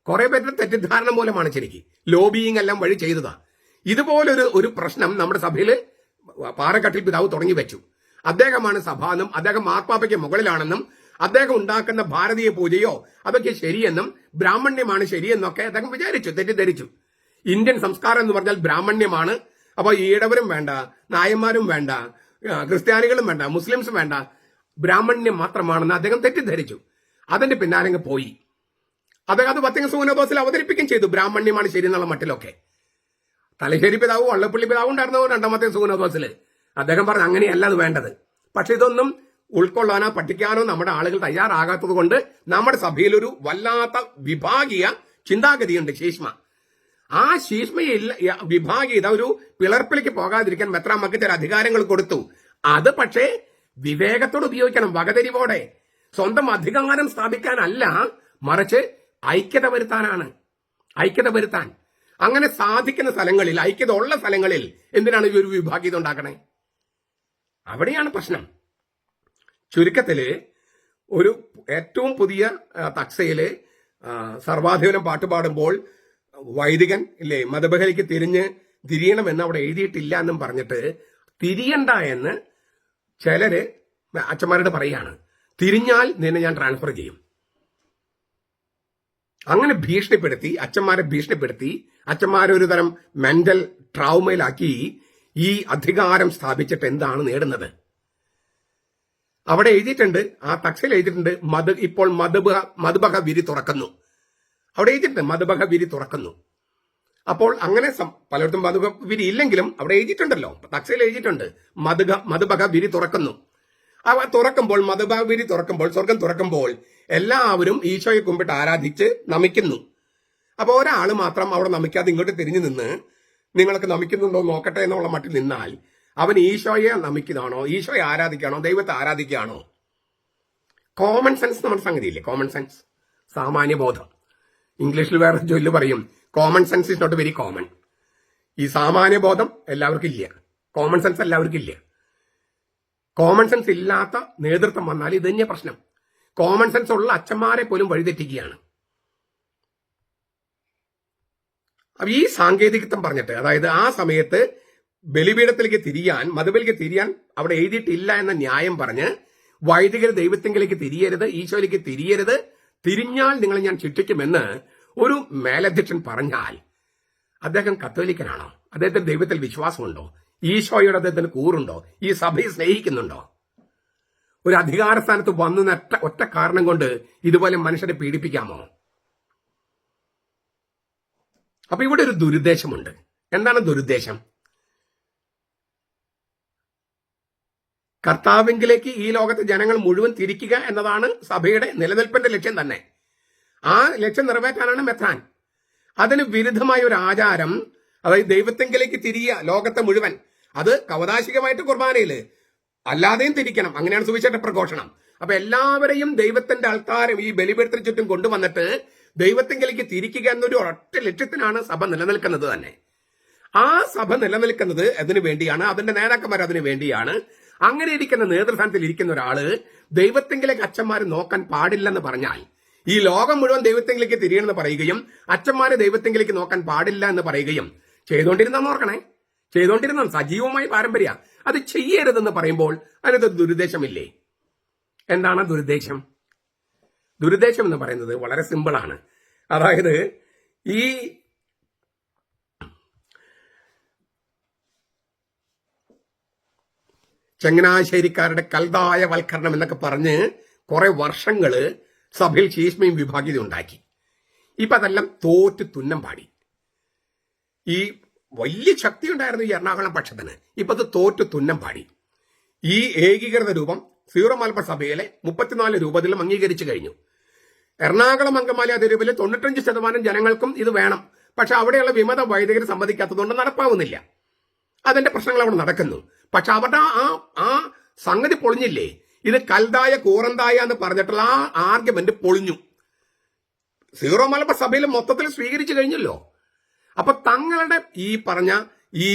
Speaker 1: കുറെ പേരുടെ തെറ്റിദ്ധാരണ മൂലമാണ് ശരിക്കും ലോബിയിങ് എല്ലാം വഴി ചെയ്തതാ. ഇതുപോലൊരു പ്രശ്നം നമ്മുടെ സഭയില് പാറക്കട്ടിൽ പിതാവ് തുടങ്ങി വെച്ചു. അദ്ദേഹമാണ് സഭ എന്നും അദ്ദേഹം മാർപ്പാപ്പയ്ക്ക് മുകളിലാണെന്നും അദ്ദേഹം ഉണ്ടാക്കുന്ന ഭാരതീയ പൂജയോ അതൊക്കെ ശരിയെന്നും ബ്രാഹ്മണ്യമാണ് ശരിയെന്നൊക്കെ അദ്ദേഹം തെറ്റിദ്ധരിച്ചു. ഇന്ത്യൻ സംസ്കാരം എന്ന് പറഞ്ഞാൽ ബ്രാഹ്മണ്യമാണ്. അപ്പൊ ഈഴവരും വേണ്ട, നായന്മാരും വേണ്ട, ക്രിസ്ത്യാനികളും വേണ്ട, മുസ്ലിംസും വേണ്ട, ബ്രാഹ്മണ്യം മാത്രമാണെന്ന് അദ്ദേഹം തെറ്റിദ്ധരിച്ചു. അതിന്റെ പിന്നാലെ പോയി. അദ്ദേഹം അത് വത്തിക്കാൻ സൂനബോസിൽ അവതരിപ്പിക്കുകയും ചെയ്തു, ബ്രാഹ്മണ്യമാണ് ശരി എന്നുള്ള മട്ടിലൊക്കെ. തലശ്ശേരി പിതാവും വള്ളപ്പള്ളി പിതാവും ഉണ്ടായിരുന്നു 2ാമത്തെ സൂനബോസിൽ. അദ്ദേഹം പറഞ്ഞു അങ്ങനെയല്ല അത് വേണ്ടത്. പക്ഷെ ഇതൊന്നും ഉൾക്കൊള്ളാനോ പഠിക്കാനോ നമ്മുടെ ആളുകൾ തയ്യാറാകാത്തത് കൊണ്ട് നമ്മുടെ സഭയിലൊരു വല്ലാത്ത വിഭാഗീയ ചിന്താഗതിയുണ്ട്, ശീഷ്മ. ആ ശീഷ്മയിൽ വിഭാഗീയത ഒരു പിളർപ്പിലേക്ക് പോകാതിരിക്കാൻ മെത്രാന്മാർക്ക് ചില അധികാരങ്ങൾ കൊടുത്തു. അത് പക്ഷേ വിവേകത്തോട് ഉപയോഗിക്കണം, വകതിരിവോടെ. സ്വന്തം അധികാരം സ്ഥാപിക്കാനല്ല, മറിച്ച് ഐക്യത വരുത്താനാണ്. ഐക്യത വരുത്താൻ അങ്ങനെ സാധിക്കുന്ന സ്ഥലങ്ങളിൽ, ഐക്യത ഉള്ള സ്ഥലങ്ങളിൽ എന്തിനാണ് ഈ ഒരു വിഭാഗീയത ഉണ്ടാക്കണേ? അവിടെയാണ് പ്രശ്നം. ചുരുക്കത്തില് ഒരു ഏറ്റവും പുതിയ തക്സയില് സർവാധിപനം പാട്ട് പാടുമ്പോൾ വൈദികൻ ഇല്ലേ മതബഹലിക്ക് തിരിയണമെന്ന് അവിടെ എഴുതിയിട്ടില്ല എന്നും പറഞ്ഞിട്ട് തിരിയണ്ട എന്ന് ചിലര് അച്ഛന്മാരോട് പറയാണ്. തിരിഞ്ഞാൽ നിന്നെ ഞാൻ ട്രാൻസ്ഫർ ചെയ്യും. അങ്ങനെ ഭീഷണിപ്പെടുത്തി അച്ഛന്മാരെ ഒരു തരം മെന്റൽ ട്രൗമയിലാക്കി ഈ അധികാരം സ്ഥാപിച്ചിട്ട് എന്താണ് നേടുന്നത്? അവിടെ എഴുതിയിട്ടുണ്ട്, ആ തക്സയിൽ എഴുതിയിട്ടുണ്ട്, ഇപ്പോൾ മധുബഹ വിരി തുറക്കുന്നു. അവിടെ എഴുതിയിട്ടുണ്ട് മധുബഹ വിരി തുറക്കുന്നു. അപ്പോൾ അങ്ങനെ പലയിടത്തും മധുബഹ വിരി ഇല്ലെങ്കിലും അവിടെ എഴുതിയിട്ടുണ്ടല്ലോ, തക്സയിൽ എഴുതിയിട്ടുണ്ട് മധുബഹ വിരി തുറക്കുന്നു. അവ തുറക്കുമ്പോൾ മധുബഹ വിരി തുറക്കുമ്പോൾ, സ്വർഗം തുറക്കുമ്പോൾ എല്ലാവരും ഈശോയെ കുമ്പിട്ട് ആരാധിച്ച് നമിക്കുന്നു. അപ്പോൾ ഒരാൾ മാത്രം അവിടെ നമിക്കാതെ ഇങ്ങോട്ട് തിരിഞ്ഞു നിന്ന് നിങ്ങൾക്ക് നമിക്കുന്നുണ്ടോ നോക്കട്ടെ എന്നുള്ള മട്ടിൽ നിന്നാൽ അവൻ ഈശോയെ നമിക്കുന്നതാണോ, ഈശോയെ ആരാധിക്കുകയാണോ, ദൈവത്തെ ആരാധിക്കുകയാണോ? കോമൺ സെൻസ് നമ്മുടെ സംഗതിയില്ലേ, കോമൺ സെൻസ്, സാമാന്യബോധം. ഇംഗ്ലീഷിൽ വേറെ ചൊല്ല് പറയും, common sense is not very common. ഈ സാമാന്യബോധം എല്ലാവർക്കും ഇല്ല, കോമൺ സെൻസ് എല്ലാവർക്കും ഇല്ല. കോമൺ സെൻസ് ഇല്ലാത്ത നേതൃത്വം വന്നാൽ ഇത് തന്നെ പ്രശ്നം. കോമൺ സെൻസ് ഉള്ള അച്ഛന്മാരെ പോലും വഴിതെറ്റിക്കുകയാണ്. അപ്പൊ ഈ സാങ്കേതികത്വം പറഞ്ഞിട്ട്, അതായത് ആ സമയത്ത് ബലിപീഠത്തിലേക്ക് തിരിയാൻ, മതബലിക്ക് തിരിയാൻ അവിടെ എഴുതിയിട്ടില്ല എന്ന ന്യായം പറഞ്ഞ് വൈദികർ ദൈവത്തിങ്കിലേക്ക് തിരിയരുത്, ഈശോയിലേക്ക് തിരിയരുത്, തിരിഞ്ഞാൽ നിങ്ങളെ ഞാൻ ശിക്ഷിക്കുമെന്ന് ഒരു മേലധ്യക്ഷൻ പറഞ്ഞാൽ അദ്ദേഹം കത്തോലിക്കനാണോ? അദ്ദേഹത്തിന് ദൈവത്തിൽ വിശ്വാസമുണ്ടോ? ഈശോയോട് അദ്ദേഹത്തിന് കൂറുണ്ടോ? ഈ സഭയെ സ്നേഹിക്കുന്നുണ്ടോ? ഒരു അധികാരസ്ഥാനത്ത് വന്നു ഒറ്റ കാരണം കൊണ്ട് ഇതുപോലെ മനുഷ്യരെ പീഡിപ്പിക്കാമോ? അപ്പൊ ഇവിടെ ഒരു ദുരുദ്ദേശമുണ്ട്. എന്താണ് ദുരുദ്ദേശം? കർത്താവിങ്കിലേക്ക് ഈ ലോകത്തെ ജനങ്ങൾ മുഴുവൻ തിരിക്കുക എന്നതാണ് സഭയുടെ നിലനിൽപ്പിന്റെ ലക്ഷ്യം തന്നെ. ആ ലക്ഷ്യം നിറവേറ്റാനാണ് മെത്രാൻ. അതിന് വിരുദ്ധമായ ഒരു ആചാരം, അതായത് ദൈവത്തെങ്കിലേക്ക് തിരിയുക ലോകത്തെ മുഴുവൻ, അത് കവതാശികമായിട്ട് കുർബാനയില് അല്ലാതെയും തിരിക്കണം. അങ്ങനെയാണ് സുവിശേഷ പ്രഘോഷണം. അപ്പൊ എല്ലാവരെയും ദൈവത്തിന്റെ ആൾക്കാരും ഈ ബലിപീഠത്തിന് ചുറ്റും കൊണ്ടുവന്നിട്ട് ദൈവത്തെങ്കിലേക്ക് തിരിക്കുക എന്നൊരു ഒറ്റ ലക്ഷ്യത്തിനാണ് സഭ നിലനിൽക്കുന്നത് തന്നെ. ആ സഭ നിലനിൽക്കുന്നത് അതിനു വേണ്ടിയാണ്, അതിന്റെ നേതാക്കന്മാർ അതിനു വേണ്ടിയാണ്. അങ്ങനെ ഇരിക്കുന്ന നേതൃസ്ഥാനത്തിൽ ഇരിക്കുന്ന ഒരാള് ദൈവത്തെങ്കിലേക്ക് അച്ഛന്മാര് നോക്കാൻ പാടില്ലെന്ന് പറഞ്ഞാൽ, ഈ ലോകം മുഴുവൻ ദൈവത്തെങ്കിലേക്ക് തിരിയണമെന്ന് പറയുകയും അച്ഛന്മാരെ ദൈവത്തെങ്കിലേക്ക് നോക്കാൻ പാടില്ല എന്ന് പറയുകയും ചെയ്തുകൊണ്ടിരുന്നെന്ന് ഓർക്കണേ, ചെയ്തുകൊണ്ടിരുന്ന സജീവമായ പാരമ്പര്യ. അത് ചെയ്യരുതെന്ന് പറയുമ്പോൾ അതിനകത്ത് ദുരുദ്ദേശമില്ലേ? എന്താണ് ദുരുദ്ദേശം? ദുരുദ്ദേശം എന്ന് പറയുന്നത് വളരെ സിമ്പിളാണ്. അതായത് ഈ ചങ്ങനാശ്ശേരിക്കാരുടെ കൽതായ വൽക്കരണം എന്നൊക്കെ പറഞ്ഞ് കുറെ വർഷങ്ങള് സഭയിൽ ശീഷ്മയും വിഭാഗീയത ഉണ്ടാക്കി. ഇപ്പൊ അതെല്ലാം തോറ്റ് തുന്നം പാടി. ഈ വലിയ ശക്തി ഉണ്ടായിരുന്നു ഈ എറണാകുളം പക്ഷത്തിന്, ഇപ്പൊ അത് തോറ്റ് തുന്നം പാടി. ഈ ഏകീകൃത രൂപം സീറോ മലബാർ സഭയിലെ 34 രൂപത്തിലും അംഗീകരിച്ചു കഴിഞ്ഞു. എറണാകുളം അങ്കമാലി അതിരൂപയിലെ 95% ജനങ്ങൾക്കും ഇത് വേണം. പക്ഷെ അവിടെയുള്ള വിമത വൈദികർ സമ്മതിക്കാത്തതുകൊണ്ട് നടപ്പാവുന്നില്ല. അതിന്റെ പ്രശ്നങ്ങൾ അവിടെ നടക്കുന്നു. പക്ഷെ അവരുടെ ആ സംഗതി പൊളിഞ്ഞില്ലേ? ഇത് കൽതായ കൂറന്തായ എന്ന് പറഞ്ഞിട്ടുള്ള ആ ആർഗ്യുമെന്റ് പൊളിഞ്ഞു. സീറോ മലബാർ സഭയിൽ മൊത്തത്തിൽ സ്വീകരിച്ചു കഴിഞ്ഞല്ലോ. അപ്പൊ തങ്ങളുടെ ഈ പറഞ്ഞ ഈ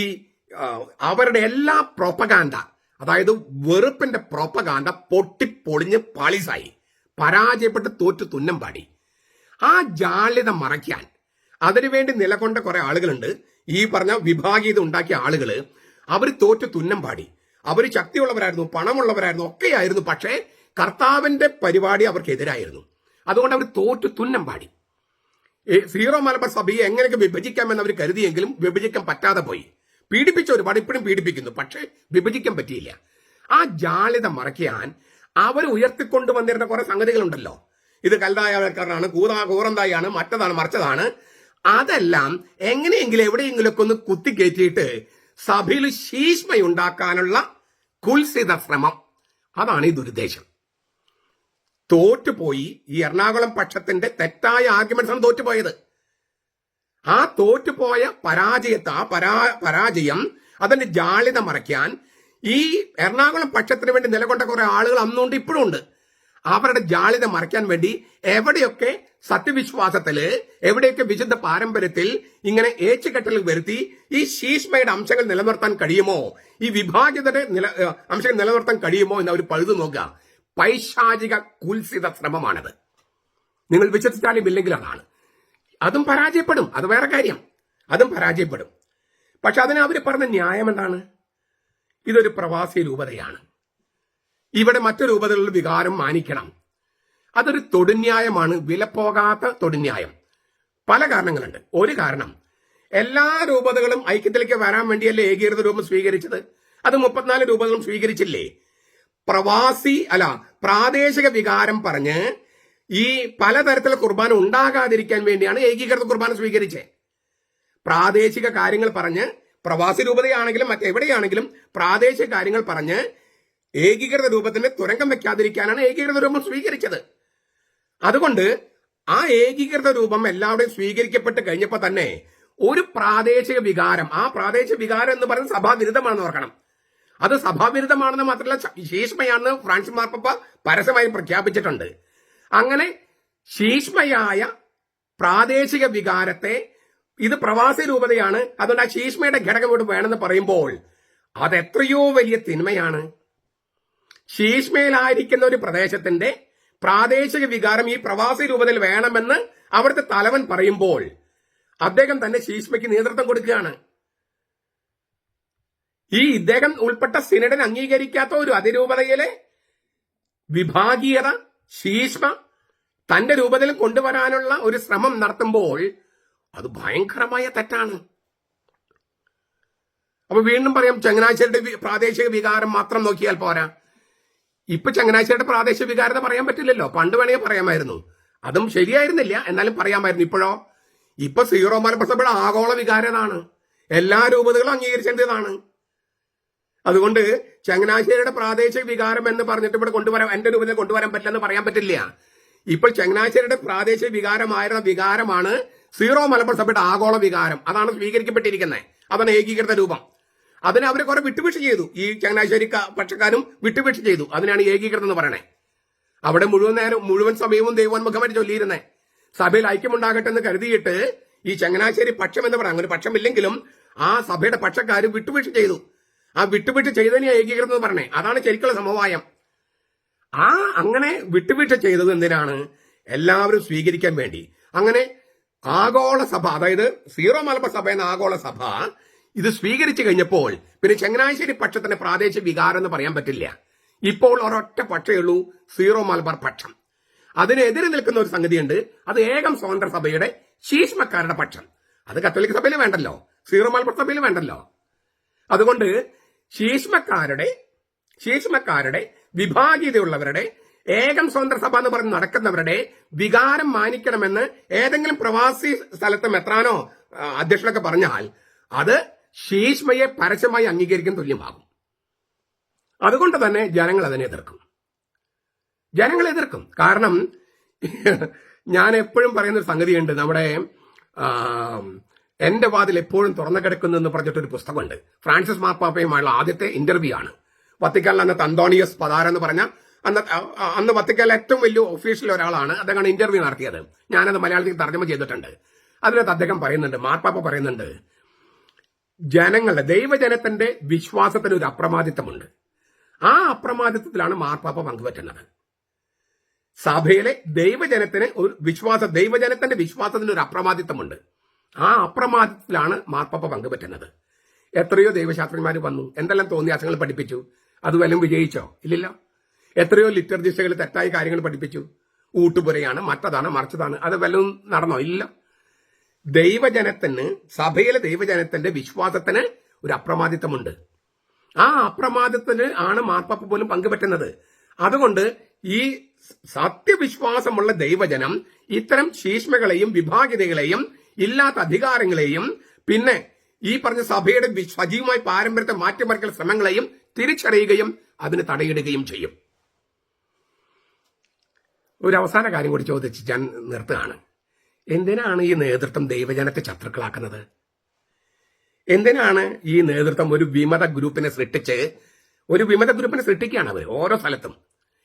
Speaker 1: അവരുടെ എല്ലാ പ്രൊപ്പഗാൻഡ, അതായത് വെറുപ്പിന്റെ പ്രൊപ്പഗാൻഡ പൊട്ടിപ്പൊളിഞ്ഞ് പാളിസായി, പരാജയപ്പെട്ട് തോറ്റു തുന്നം പാടി. ആ ജാള്യത മറയ്ക്കാൻ അതിനുവേണ്ടി നിലകൊണ്ട കുറെ ആളുകളുണ്ട്. ഈ പറഞ്ഞ വിഭാഗീയത ഉണ്ടാക്കിയ ആളുകള് അവർ തോറ്റു തുന്നം പാടി. അവർ ശക്തിയുള്ളവരായിരുന്നു, പണമുള്ളവരായിരുന്നു, ഒക്കെയായിരുന്നു. പക്ഷേ കർത്താവിന്റെ പരിപാടി അവർക്കെതിരായിരുന്നു. അതുകൊണ്ട് അവർ തോറ്റു തുന്നം പാടി. സീറോ മലബാർ സഭയെ എങ്ങനെയൊക്കെ വിഭജിക്കാമെന്ന് അവർ കരുതിയെങ്കിലും വിഭജിക്കാൻ പറ്റാതെ പോയി. പീഡിപ്പിച്ച ഒരുപാട് ഇപ്പോഴും പീഡിപ്പിക്കുന്നു, പക്ഷെ വിഭജിക്കാൻ പറ്റിയില്ല. ആ ജാള്യത മറയ്ക്കാൻ അവർ ഉയർത്തിക്കൊണ്ടുവന്നിരുന്ന കുറെ സംഗതികളുണ്ടല്ലോ. ഇത് കൽതായക്കാരനാണ്, കൂറന്തായാണ്, മറ്റതാണ്, മറിച്ചതാണ്. അതെല്ലാം എങ്ങനെയെങ്കിലും എവിടെയെങ്കിലുമൊക്കെ ഒന്ന് കുത്തിക്കയറ്റിയിട്ട് സഭയിൽ ശീഷ്മയുണ്ടാക്കാനുള്ള കുൽസിത ശ്രമം, അതാണ് ഈ ദുരുദ്ദേശം. തോറ്റുപോയി. ഈ എറണാകുളം പക്ഷത്തിന്റെ തെറ്റായ ആർഗ്യുമെന്റ്സാണ് തോറ്റുപോയത്. ആ തോറ്റുപോയ പരാജയത്തെ, ആ പരാജയം, അതിന്റെ ജാള്യത മറയ്ക്കാൻ ഈ എറണാകുളം പക്ഷത്തിന് വേണ്ടി നിലകൊണ്ട കുറെ ആളുകൾ അന്നുകൊണ്ട് ഇപ്പോഴും ഉണ്ട്. അവരുടെ ജാള്യത മറയ്ക്കാൻ വേണ്ടി എവിടെയൊക്കെ സത്യവിശ്വാസത്തില്, എവിടെയൊക്കെ വിശുദ്ധ പാരമ്പര്യത്തിൽ ഇങ്ങനെ ഏച്ചുകെട്ടൽ വരുത്തി ഈ ശീഷ്മയുടെ അംശങ്ങൾ നിലനിർത്താൻ കഴിയുമോ, ഈ വിഭാഗിതയുടെ അംശങ്ങൾ നിലനിർത്താൻ കഴിയുമോ എന്ന് അവർ പഴുതു നോക്കുക. പൈശാചിക കുൽസിത ശ്രമമാണത്. നിങ്ങൾ വിശ്വസിച്ചാലും ഇല്ലെങ്കിൽ അതാണ്. അതും പരാജയപ്പെടും, അത് വേറെ കാര്യം, അതും പരാജയപ്പെടും. പക്ഷെ അതിന് അവർ പറഞ്ഞ ന്യായം എന്താണ്? ഇതൊരു പ്രവാസി രൂപതയാണ്, ഇവിടെ മറ്റു രൂപതകളുടെ വികാരം മാനിക്കണം. അതൊരു തൊടുന്യായമാണ്, വിലപ്പോകാത്ത തൊടുന്യായം. പല കാരണങ്ങളുണ്ട്. ഒരു കാരണം, എല്ലാ രൂപതകളും ഐക്യത്തിലേക്ക് വരാൻ വേണ്ടിയല്ലേ ഏകീകൃത രൂപം സ്വീകരിച്ചത്? അത് 34 രൂപതകളും സ്വീകരിച്ചില്ലേ? പ്രാദേശിക വികാരം പറഞ്ഞ് ഈ പലതരത്തിലുള്ള കുർബാന ഉണ്ടാകാതിരിക്കാൻ വേണ്ടിയാണ് ഏകീകൃത കുർബാന സ്വീകരിച്ചത്. പ്രാദേശിക കാര്യങ്ങൾ പറഞ്ഞ്, പ്രവാസി രൂപതയാണെങ്കിലും മറ്റെവിടെയാണെങ്കിലും പ്രാദേശിക കാര്യങ്ങൾ പറഞ്ഞ് ഏകീകൃത രൂപത്തിന് തുരങ്കം വെക്കാതിരിക്കാനാണ് ഏകീകൃത രൂപം സ്വീകരിച്ചത്. അതുകൊണ്ട് ആ ഏകീകൃത രൂപം എല്ലാവരുടെയും സ്വീകരിക്കപ്പെട്ട് കഴിഞ്ഞപ്പോൾ തന്നെ ഒരു പ്രാദേശിക വികാരം, ആ പ്രാദേശിക വികാരം എന്ന് പറയുന്നത് സഭാവിരുദ്ധമാണെന്ന് ഓർക്കണം. അത് സഭാവിരുദ്ധമാണെന്ന് മാത്രമല്ല, ശീഷ്മയാണെന്ന് ഫ്രാൻസിസ് മാർപ്പാപ്പ പരസ്യമായി പ്രഖ്യാപിച്ചിട്ടുണ്ട്. അങ്ങനെ ശീഷ്മയായ പ്രാദേശിക വികാരത്തെ, ഇത് പ്രവാസി രൂപതയാണ്, അതുകൊണ്ട് ആ ശീഷ്മയുടെ ഘടകം ഇവിടെ വേണമെന്ന് പറയുമ്പോൾ അതെത്രയോ വലിയ തിന്മയാണ്. ശീഷ്മയിലായിരിക്കുന്ന ഒരു പ്രദേശത്തിന്റെ പ്രാദേശിക വികാരം ഈ പ്രവാസി രൂപതയിൽ വേണമെന്ന് അവിടുത്തെ തലവൻ പറയുമ്പോൾ അദ്ദേഹം തന്നെ ശീഷ്മയ്ക്ക് നേതൃത്വം കൊടുക്കുകയാണ്. ഈ ഇദ്ദേഹം ഉൾപ്പെട്ട സിനഡിന് അംഗീകരിക്കാത്ത ഒരു അതിരൂപതയിലെ വിഭാഗീയത ശീഷ്മ തന്റെ രൂപതയിൽ കൊണ്ടുവരാനുള്ള ഒരു ശ്രമം നടത്തുമ്പോൾ അത് ഭയങ്കരമായ തെറ്റാണ്. അപ്പൊ വീണ്ടും പറയാം, ചങ്ങനാശ്ശേരിയുടെ പ്രാദേശിക വികാരം മാത്രം നോക്കിയാൽ പോരാ. ഇപ്പൊ ചങ്ങനാശ്ശേരിയുടെ പ്രാദേശിക വികാരത പറയാൻ പറ്റില്ലല്ലോ. പണ്ട് വേണമെങ്കിൽ പറയാമായിരുന്നു, അതും ശരിയായിരുന്നില്ല, എന്നാലും പറയാമായിരുന്നു. ഇപ്പോഴോ, ഇപ്പൊ സീറോ മലബാർ സഭയുടെ ആഗോള വികാരതാണ്, എല്ലാ രൂപതകളും അംഗീകരിച്ചേണ്ടതാണ്. അതുകൊണ്ട് ചങ്ങനാശ്ശേരിയുടെ പ്രാദേശിക വികാരം എന്ന് പറഞ്ഞിട്ട് ഇവിടെ കൊണ്ടുവരാൻ, എന്റെ രൂപതയിൽ കൊണ്ടുവരാൻ പറ്റില്ലെന്ന് പറയാൻ പറ്റില്ല. ഇപ്പോൾ ചങ്ങനാശ്ശേരിയുടെ പ്രാദേശിക വികാരമായിരുന്ന വികാരമാണ് സീറോ മലബാർ സഭയുടെ ആഗോള വികാരം. അതാണ് സ്വീകരിക്കപ്പെട്ടിരിക്കുന്നത്, അതാണ് ഏകീകൃത രൂപം. അതിന് അവർ കുറെ വിട്ടുവീഴ്ച ചെയ്തു. ഈ ചങ്ങനാശ്ശേരി പക്ഷക്കാരും വിട്ടുവീഴ്ച ചെയ്തു. അതിനാണ് ഏകീകൃതം എന്ന് പറയണേ. അവിടെ മുഴുവൻ സമയവും ദൈവോന്മുഖമായിട്ട് ചൊല്ലിയിരുന്നേ. സഭയിൽ ഐക്യമുണ്ടാകട്ടെ എന്ന് കരുതിയിട്ട് ഈ ചങ്ങനാശ്ശേരി പക്ഷം എന്ന് പറയാം, ഒരു പക്ഷമില്ലെങ്കിലും ആ സഭയുടെ പക്ഷക്കാർ വിട്ടുവീഴ്ച ചെയ്തു. ആ വിട്ടുവീഴ്ച ചെയ്തതിനെ ഏകീകൃതം എന്ന് പറഞ്ഞേ, അതാണ് ശരിക്കുള്ള സമവായം. അങ്ങനെ വിട്ടുവീഴ്ച ചെയ്തത് എന്തിനാണ്? എല്ലാവരും സ്വീകരിക്കാൻ വേണ്ടി. അങ്ങനെ ആഗോള സഭ, അതായത് സീറോ മലബാർ സഭ എന്ന ആഗോള സഭ ഇത് സ്വീകരിച്ചു കഴിഞ്ഞപ്പോൾ പിന്നെ ചങ്ങനാശ്ശേരി പക്ഷത്തിന് പ്രാദേശിക വികാരം എന്ന് പറയാൻ പറ്റില്ല. ഇപ്പോൾ ഒരൊറ്റ പക്ഷേ ഉള്ളൂ, സീറോ മലബാർ പക്ഷം. അതിനെതിരെ നിൽക്കുന്ന ഒരു സംഗതിയുണ്ട്, അത് ഏകം സ്വതന്ത്ര സഭയുടെ ശീഷ്മക്കാരുടെ പക്ഷം. അത് കത്തോലിക്ക സഭയിൽ വേണ്ടല്ലോ, സീറോ മലബാർ സഭയിൽ വേണ്ടല്ലോ. അതുകൊണ്ട് ശീഷ്മക്കാരുടെ വിഭാഗീയതയുള്ളവരുടെ ഏകം സ്വതന്ത്ര സഭ എന്ന് പറഞ്ഞ് നടക്കുന്നവരുടെ വികാരം മാനിക്കണമെന്ന് ഏതെങ്കിലും പ്രവാസി സ്ഥലത്ത് മെത്രാനോ അധ്യക്ഷനൊക്കെ പറഞ്ഞാൽ അത് ശീഷ്മയെ പരസ്യമായി അംഗീകരിക്കാൻ തുല്യമാകും. അതുകൊണ്ട് തന്നെ ജനങ്ങൾ അതിനെ എതിർക്കും. കാരണം ഞാൻ എപ്പോഴും പറയുന്ന ഒരു സംഗതിയുണ്ട്, നമ്മുടെ എന്റെ വാതിൽ എപ്പോഴും തുറന്നു കിടക്കുന്നു എന്ന് പറഞ്ഞിട്ടൊരു പുസ്തകമുണ്ട്. ഫ്രാൻസിസ് മാർപ്പാപ്പയുമായുള്ള ആദ്യത്തെ ഇന്റർവ്യൂ ആണ്. വത്തിക്കാനിൽ അന്നത്തെ അന്തോണിയസ് പതാര എന്ന് പറഞ്ഞ അന്ന് വത്തിക്കാനിലെ ഏറ്റവും വലിയ ഒഫീഷ്യൽ ഒരാളാണ്. അദ്ദേഹമാണ് ഇന്റർവ്യൂ നടത്തിയത്. ഞാനത് മലയാളത്തിൽ തർജ്ജമ ചെയ്തിട്ടുണ്ട്. അതിനകത്ത് അദ്ദേഹം പറയുന്നുണ്ട്, മാർപ്പാപ്പ പറയുന്നുണ്ട്, ദൈവജനത്തിന്റെ വിശ്വാസത്തിന് ഒരു അപ്രമാദിത്വമുണ്ട്. ആ അപ്രമാദിത്വത്തിലാണ് മാർപ്പാപ്പ പങ്കുപറ്റുന്നത്. സഭയിലെ ദൈവജനത്തിന്റെ വിശ്വാസത്തിന് ഒരു അപ്രമാദിത്വമുണ്ട്. ആ അപ്രമാദിത്വത്തിലാണ് മാർപ്പാപ്പ പങ്കുപറ്റുന്നത്. എത്രയോ ദൈവശാസ്ത്രജ്ഞന്മാർ വന്നു, എന്തെല്ലാം തോന്നിയാസങ്ങൾ പഠിപ്പിച്ചു, അത് വല്ലതും വിജയിച്ചോ? ഇല്ലല്ലോ. എത്രയോ ലിറ്റർജിസ്റ്റുകൾ തെറ്റായ കാര്യങ്ങൾ പഠിപ്പിച്ചു, ഊട്ടുപുരയാണ്, മറ്റതാണ്, മറിച്ചതാണ്, അത് വല്ലതും നടന്നോ? ഇല്ല. സഭയിലെ ദൈവജനത്തിന്റെ വിശ്വാസത്തിന് ഒരു അപ്രമാദിത്വമുണ്ട്. ആ അപ്രമാദിത്വത്തിന് ആണ് മാർപ്പാപ്പ പോലും പങ്കുപറ്റുന്നത്. അതുകൊണ്ട് ഈ സത്യവിശ്വാസമുള്ള ദൈവജനം ഇത്തരം ശീഷ്മകളെയും വിഭാഗിതകളെയും ഇല്ലാത്ത അധികാരങ്ങളെയും പിന്നെ ഈ പറഞ്ഞ സഭയുടെ സജീവമായ പാരമ്പര്യത്തെ മാറ്റിമറിക്കൽ ശ്രമങ്ങളെയും തിരിച്ചറിയുകയും അതിന് തടയിടുകയും ചെയ്യും. ഒരു അവസാന കാര്യം കൂടി ചോദിച്ച് ഞാൻ നിർത്തുകയാണ്. എന്തിനാണ് ഈ നേതൃത്വം ദൈവജനത്തെ ശത്രുക്കളാക്കുന്നത്? എന്തിനാണ് ഈ നേതൃത്വം ഒരു വിമത ഗ്രൂപ്പിനെ സൃഷ്ടിക്കുകയാണ് അവർ ഓരോ സ്ഥലത്തും?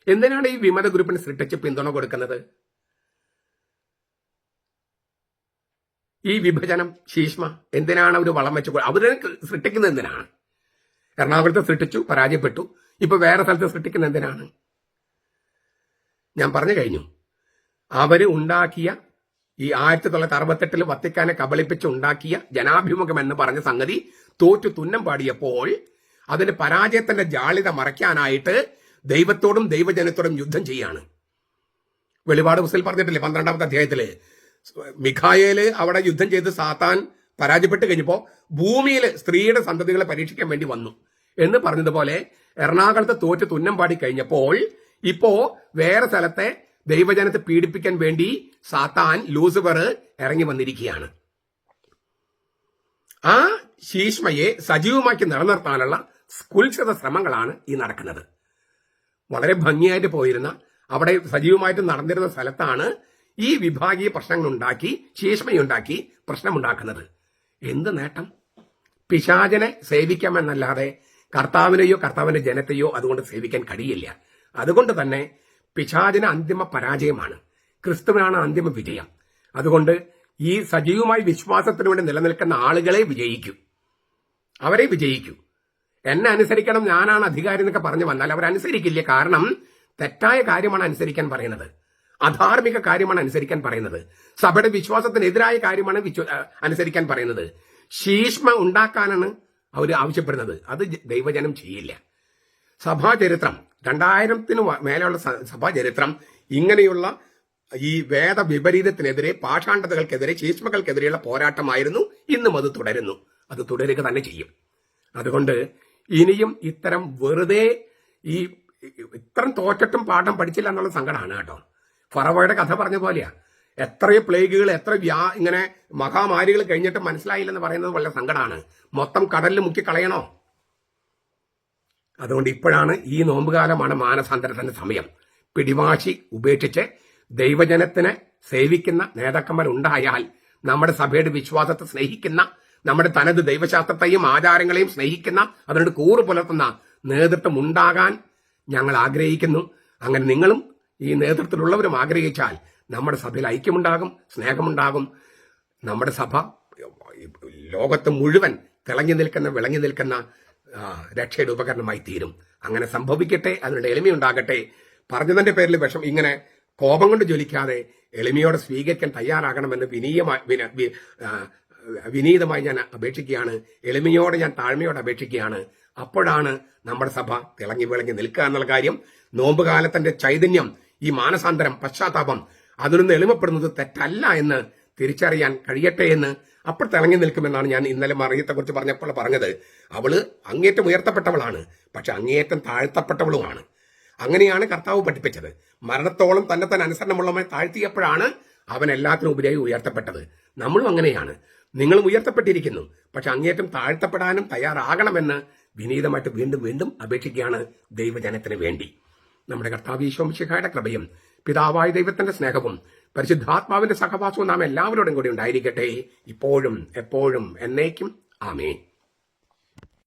Speaker 1: എന്തിനാണ് ഈ വിമത ഗ്രൂപ്പിന് സൃഷ്ടിച്ച് പിന്തുണ കൊടുക്കുന്നത്? ഈ വിഭജനം, ശീഷ്മ എന്തിനാണ് അവർ വളം വെച്ച് അവരെ സൃഷ്ടിക്കുന്നത് എന്തിനാണ്? എറണാകുളത്ത് സൃഷ്ടിച്ചു, പരാജയപ്പെട്ടു. ഇപ്പൊ വേറെ സ്ഥലത്ത് സൃഷ്ടിക്കുന്നത് എന്തിനാണ്? ഞാൻ പറഞ്ഞു കഴിഞ്ഞു. അവര് ഉണ്ടാക്കിയ ഈ 1968 വത്തിക്കാനെ കബളിപ്പിച്ച് ഉണ്ടാക്കിയ ജനാഭിമുഖം എന്ന് പറഞ്ഞ സംഗതി തോറ്റു തുന്നം പാടിയപ്പോൾ അതിന്റെ പരാജയത്തിന്റെ ജാളിത മറയ്ക്കാനായിട്ട് ദൈവത്തോടും ദൈവജനത്തോടും യുദ്ധം ചെയ്യാണ്. വെളിപാട് പുസ്തകത്തിൽ പറഞ്ഞിട്ടില്ലേ 12-ാമത്തെ അധ്യായത്തില് മിഖായേല് അവിടെ യുദ്ധം ചെയ്ത് സാത്താൻ പരാജയപ്പെട്ട് കഴിഞ്ഞപ്പോ ഭൂമിയിൽ സ്ത്രീയുടെ സന്തതികളെ പരീക്ഷിക്കാൻ വേണ്ടി വന്നു എന്ന് പറഞ്ഞതുപോലെ എറണാകുളത്ത് തോറ്റ് തുന്നം പാടി കഴിഞ്ഞപ്പോൾ ഇപ്പോ വേറെ സ്ഥലത്തെ ദൈവജനത്തെ പീഡിപ്പിക്കാൻ വേണ്ടി സാത്താൻ ലൂസിഫർ ഇറങ്ങി വന്നിരിക്കുകയാണ്. ആ ശീഷ്മയെ സജീവമാക്കി നിലനിർത്താനുള്ള കുൽസിത ശ്രമങ്ങളാണ് ഈ നടക്കുന്നത്. വളരെ ഭംഗിയായിട്ട് പോയിരുന്ന അവിടെ സജീവമായിട്ട് നടന്നിരുന്ന സ്ഥലത്താണ് ഈ വിഭാഗീയ പ്രശ്നങ്ങൾ ഉണ്ടാക്കി ശീഷ്മയുണ്ടാക്കി പ്രശ്നമുണ്ടാക്കുന്നത്. എന്ത് നേട്ടം? പിശാചനെ സേവിക്കാമെന്നല്ലാതെ കർത്താവിനെയോ കർത്താവിന്റെ ജനത്തെയോ അതുകൊണ്ട് സേവിക്കാൻ കഴിയില്ല. അതുകൊണ്ട് തന്നെ പിശാചിന് അന്തിമ പരാജയമാണ്, ക്രിസ്തുവിനാണ് അന്തിമ വിജയം. അതുകൊണ്ട് ഈ സജീവമായി വിശ്വാസത്തിന് വേണ്ടി നിലനിൽക്കുന്ന ആളുകളെ വിജയിക്കൂ, അവരെ വിജയിക്കൂ. എന്നെ അനുസരിക്കണം, ഞാനാണ് അധികാരി എന്നൊക്കെ പറഞ്ഞു വന്നാൽ അവരനുസരിക്കില്ല. കാരണം തെറ്റായ കാര്യമാണ് അനുസരിക്കാൻ പറയുന്നത്, അധാർമിക കാര്യമാണ് അനുസരിക്കാൻ പറയുന്നത്, സഭയുടെ വിശ്വാസത്തിനെതിരായ കാര്യമാണ് അനുസരിക്കാൻ പറയുന്നത്. ശീഷ്മ ഉണ്ടാക്കാനാണ് അവർ ആവശ്യപ്പെടുന്നത്. അത് ദൈവജനം ചെയ്യില്ല. സഭാചരിത്രം 2000-ന് മേലെയുള്ള സഭാചരിത്രം ഇങ്ങനെയുള്ള ഈ വേദ വിപരീതത്തിനെതിരെ, പാഷാണ്ഡതകൾക്കെതിരെ, ശീഷ്മകൾക്കെതിരെയുള്ള പോരാട്ടമായിരുന്നു. ഇന്നും അത് തുടരുന്നു, അത് തുടരുക തന്നെ ചെയ്യും. അതുകൊണ്ട് ഇനിയും ഇത്തരം വെറുതെ ഈ ഇത്തരം തോറ്റിട്ടും പാഠം പഠിച്ചില്ല എന്നുള്ള സങ്കടമാണ് കേട്ടോ. ഫറവോയുടെ കഥ പറഞ്ഞ പോലെയാ. എത്രയോ പ്ലേഗുകൾ, ഇങ്ങനെ മഹാമാരികൾ കഴിഞ്ഞിട്ട് മനസ്സിലായില്ലെന്ന് പറയുന്നത് വളരെ സങ്കടമാണ്. മൊത്തം കടലിൽ മുക്കി കളയണോ? അതുകൊണ്ട് ഇപ്പോഴാണ്, ഈ നോമ്പുകാലമാണ് മാനസാന്തരത്തിന്റെ സമയം. പിടിവാശി ഉപേക്ഷിച്ച് ദൈവജനത്തിനെ സേവിക്കുന്ന നേതാക്കന്മാരുണ്ടായാൽ, നമ്മുടെ സഭയുടെ വിശ്വാസത്തെ സ്നേഹിക്കുന്ന, നമ്മുടെ തനത് ദൈവശാസ്ത്രത്തെയും ആചാരങ്ങളെയും സ്നേഹിക്കുന്ന, അതിനോട് കൂറ് പുലർത്തുന്ന നേതൃത്വം ഉണ്ടാകാൻ ഞങ്ങൾ ആഗ്രഹിക്കുന്നു. അങ്ങനെ നിങ്ങളും ഈ നേതൃത്വത്തിലുള്ളവരും ആഗ്രഹിച്ചാൽ നമ്മുടെ സഭയിൽ ഐക്യമുണ്ടാകും, സ്നേഹമുണ്ടാകും. നമ്മുടെ സഭ ലോകത്ത് മുഴുവൻ തിളങ്ങി നിൽക്കുന്ന, വിളങ്ങി നിൽക്കുന്ന രക്ഷയുടെ ഉപകരണമായി തീരും. അങ്ങനെ സംഭവിക്കട്ടെ, അതിനുള്ള എളിമയുണ്ടാകട്ടെ. പറഞ്ഞതിന്റെ പേരിൽ ഇങ്ങനെ കോപം കൊണ്ട് ജ്വലിക്കാതെ എളിമയോടെ സ്വീകരിക്കാൻ തയ്യാറാകണമെന്ന് വിനീതമായി ഞാൻ അപേക്ഷിക്കുകയാണ്. എളിമയോടെ, ഞാൻ താഴ്മയോടെ അപേക്ഷിക്കുകയാണ്. അപ്പോഴാണ് നമ്മുടെ സഭ തിളങ്ങി വിളങ്ങി നിൽക്കുക എന്നുള്ള കാര്യം. നോമ്പുകാലത്തിന്റെ ചൈതന്യം, ഈ മാനസാന്തരം, പശ്ചാത്താപം, അതിലൊന്ന് എളിമപ്പെടുന്നത് തെറ്റല്ല എന്ന് തിരിച്ചറിയാൻ കഴിയട്ടെ എന്ന് അപ്പോൾ തിളങ്ങി നിൽക്കുമെന്നാണ് ഞാൻ ഇന്നലെ മറിയത്തെക്കുറിച്ച് പറഞ്ഞപ്പോൾ പറഞ്ഞത്. അവള് അങ്ങേറ്റം ഉയർത്തപ്പെട്ടവളാണ്, പക്ഷെ അങ്ങേയറ്റം താഴ്ത്തപ്പെട്ടവളുമാണ്. അങ്ങനെയാണ് കർത്താവ് പഠിപ്പിച്ചത്. മരണത്തോളം തന്നെ അനുസരണമുള്ളവനെ താഴ്ത്തിയപ്പോഴാണ് അവൻ എല്ലാത്തിനും ഉപരിയായി ഉയർത്തപ്പെട്ടത്. നമ്മളും അങ്ങനെയാണ്. നിങ്ങളും ഉയർത്തപ്പെട്ടിരിക്കുന്നു, പക്ഷെ അങ്ങേറ്റം താഴ്ത്തപ്പെടാനും തയ്യാറാകണമെന്ന് വിനീതമായിട്ട് വീണ്ടും വീണ്ടും അപേക്ഷിക്കുകയാണ് ദൈവജനത്തിന് വേണ്ടി. നമ്മുടെ കർത്താവ് ഈശോ മിശിഹായുടെ കൃപയും പിതാവായ ദൈവത്തിന്റെ സ്നേഹവും പരിശുദ്ധാത്മാവിന്റെ സഹവാസവും നാം എല്ലാവരോടും കൂടി ഉണ്ടായിരിക്കട്ടെ, ഇപ്പോഴും എപ്പോഴും എന്നേക്കും. ആമേൻ.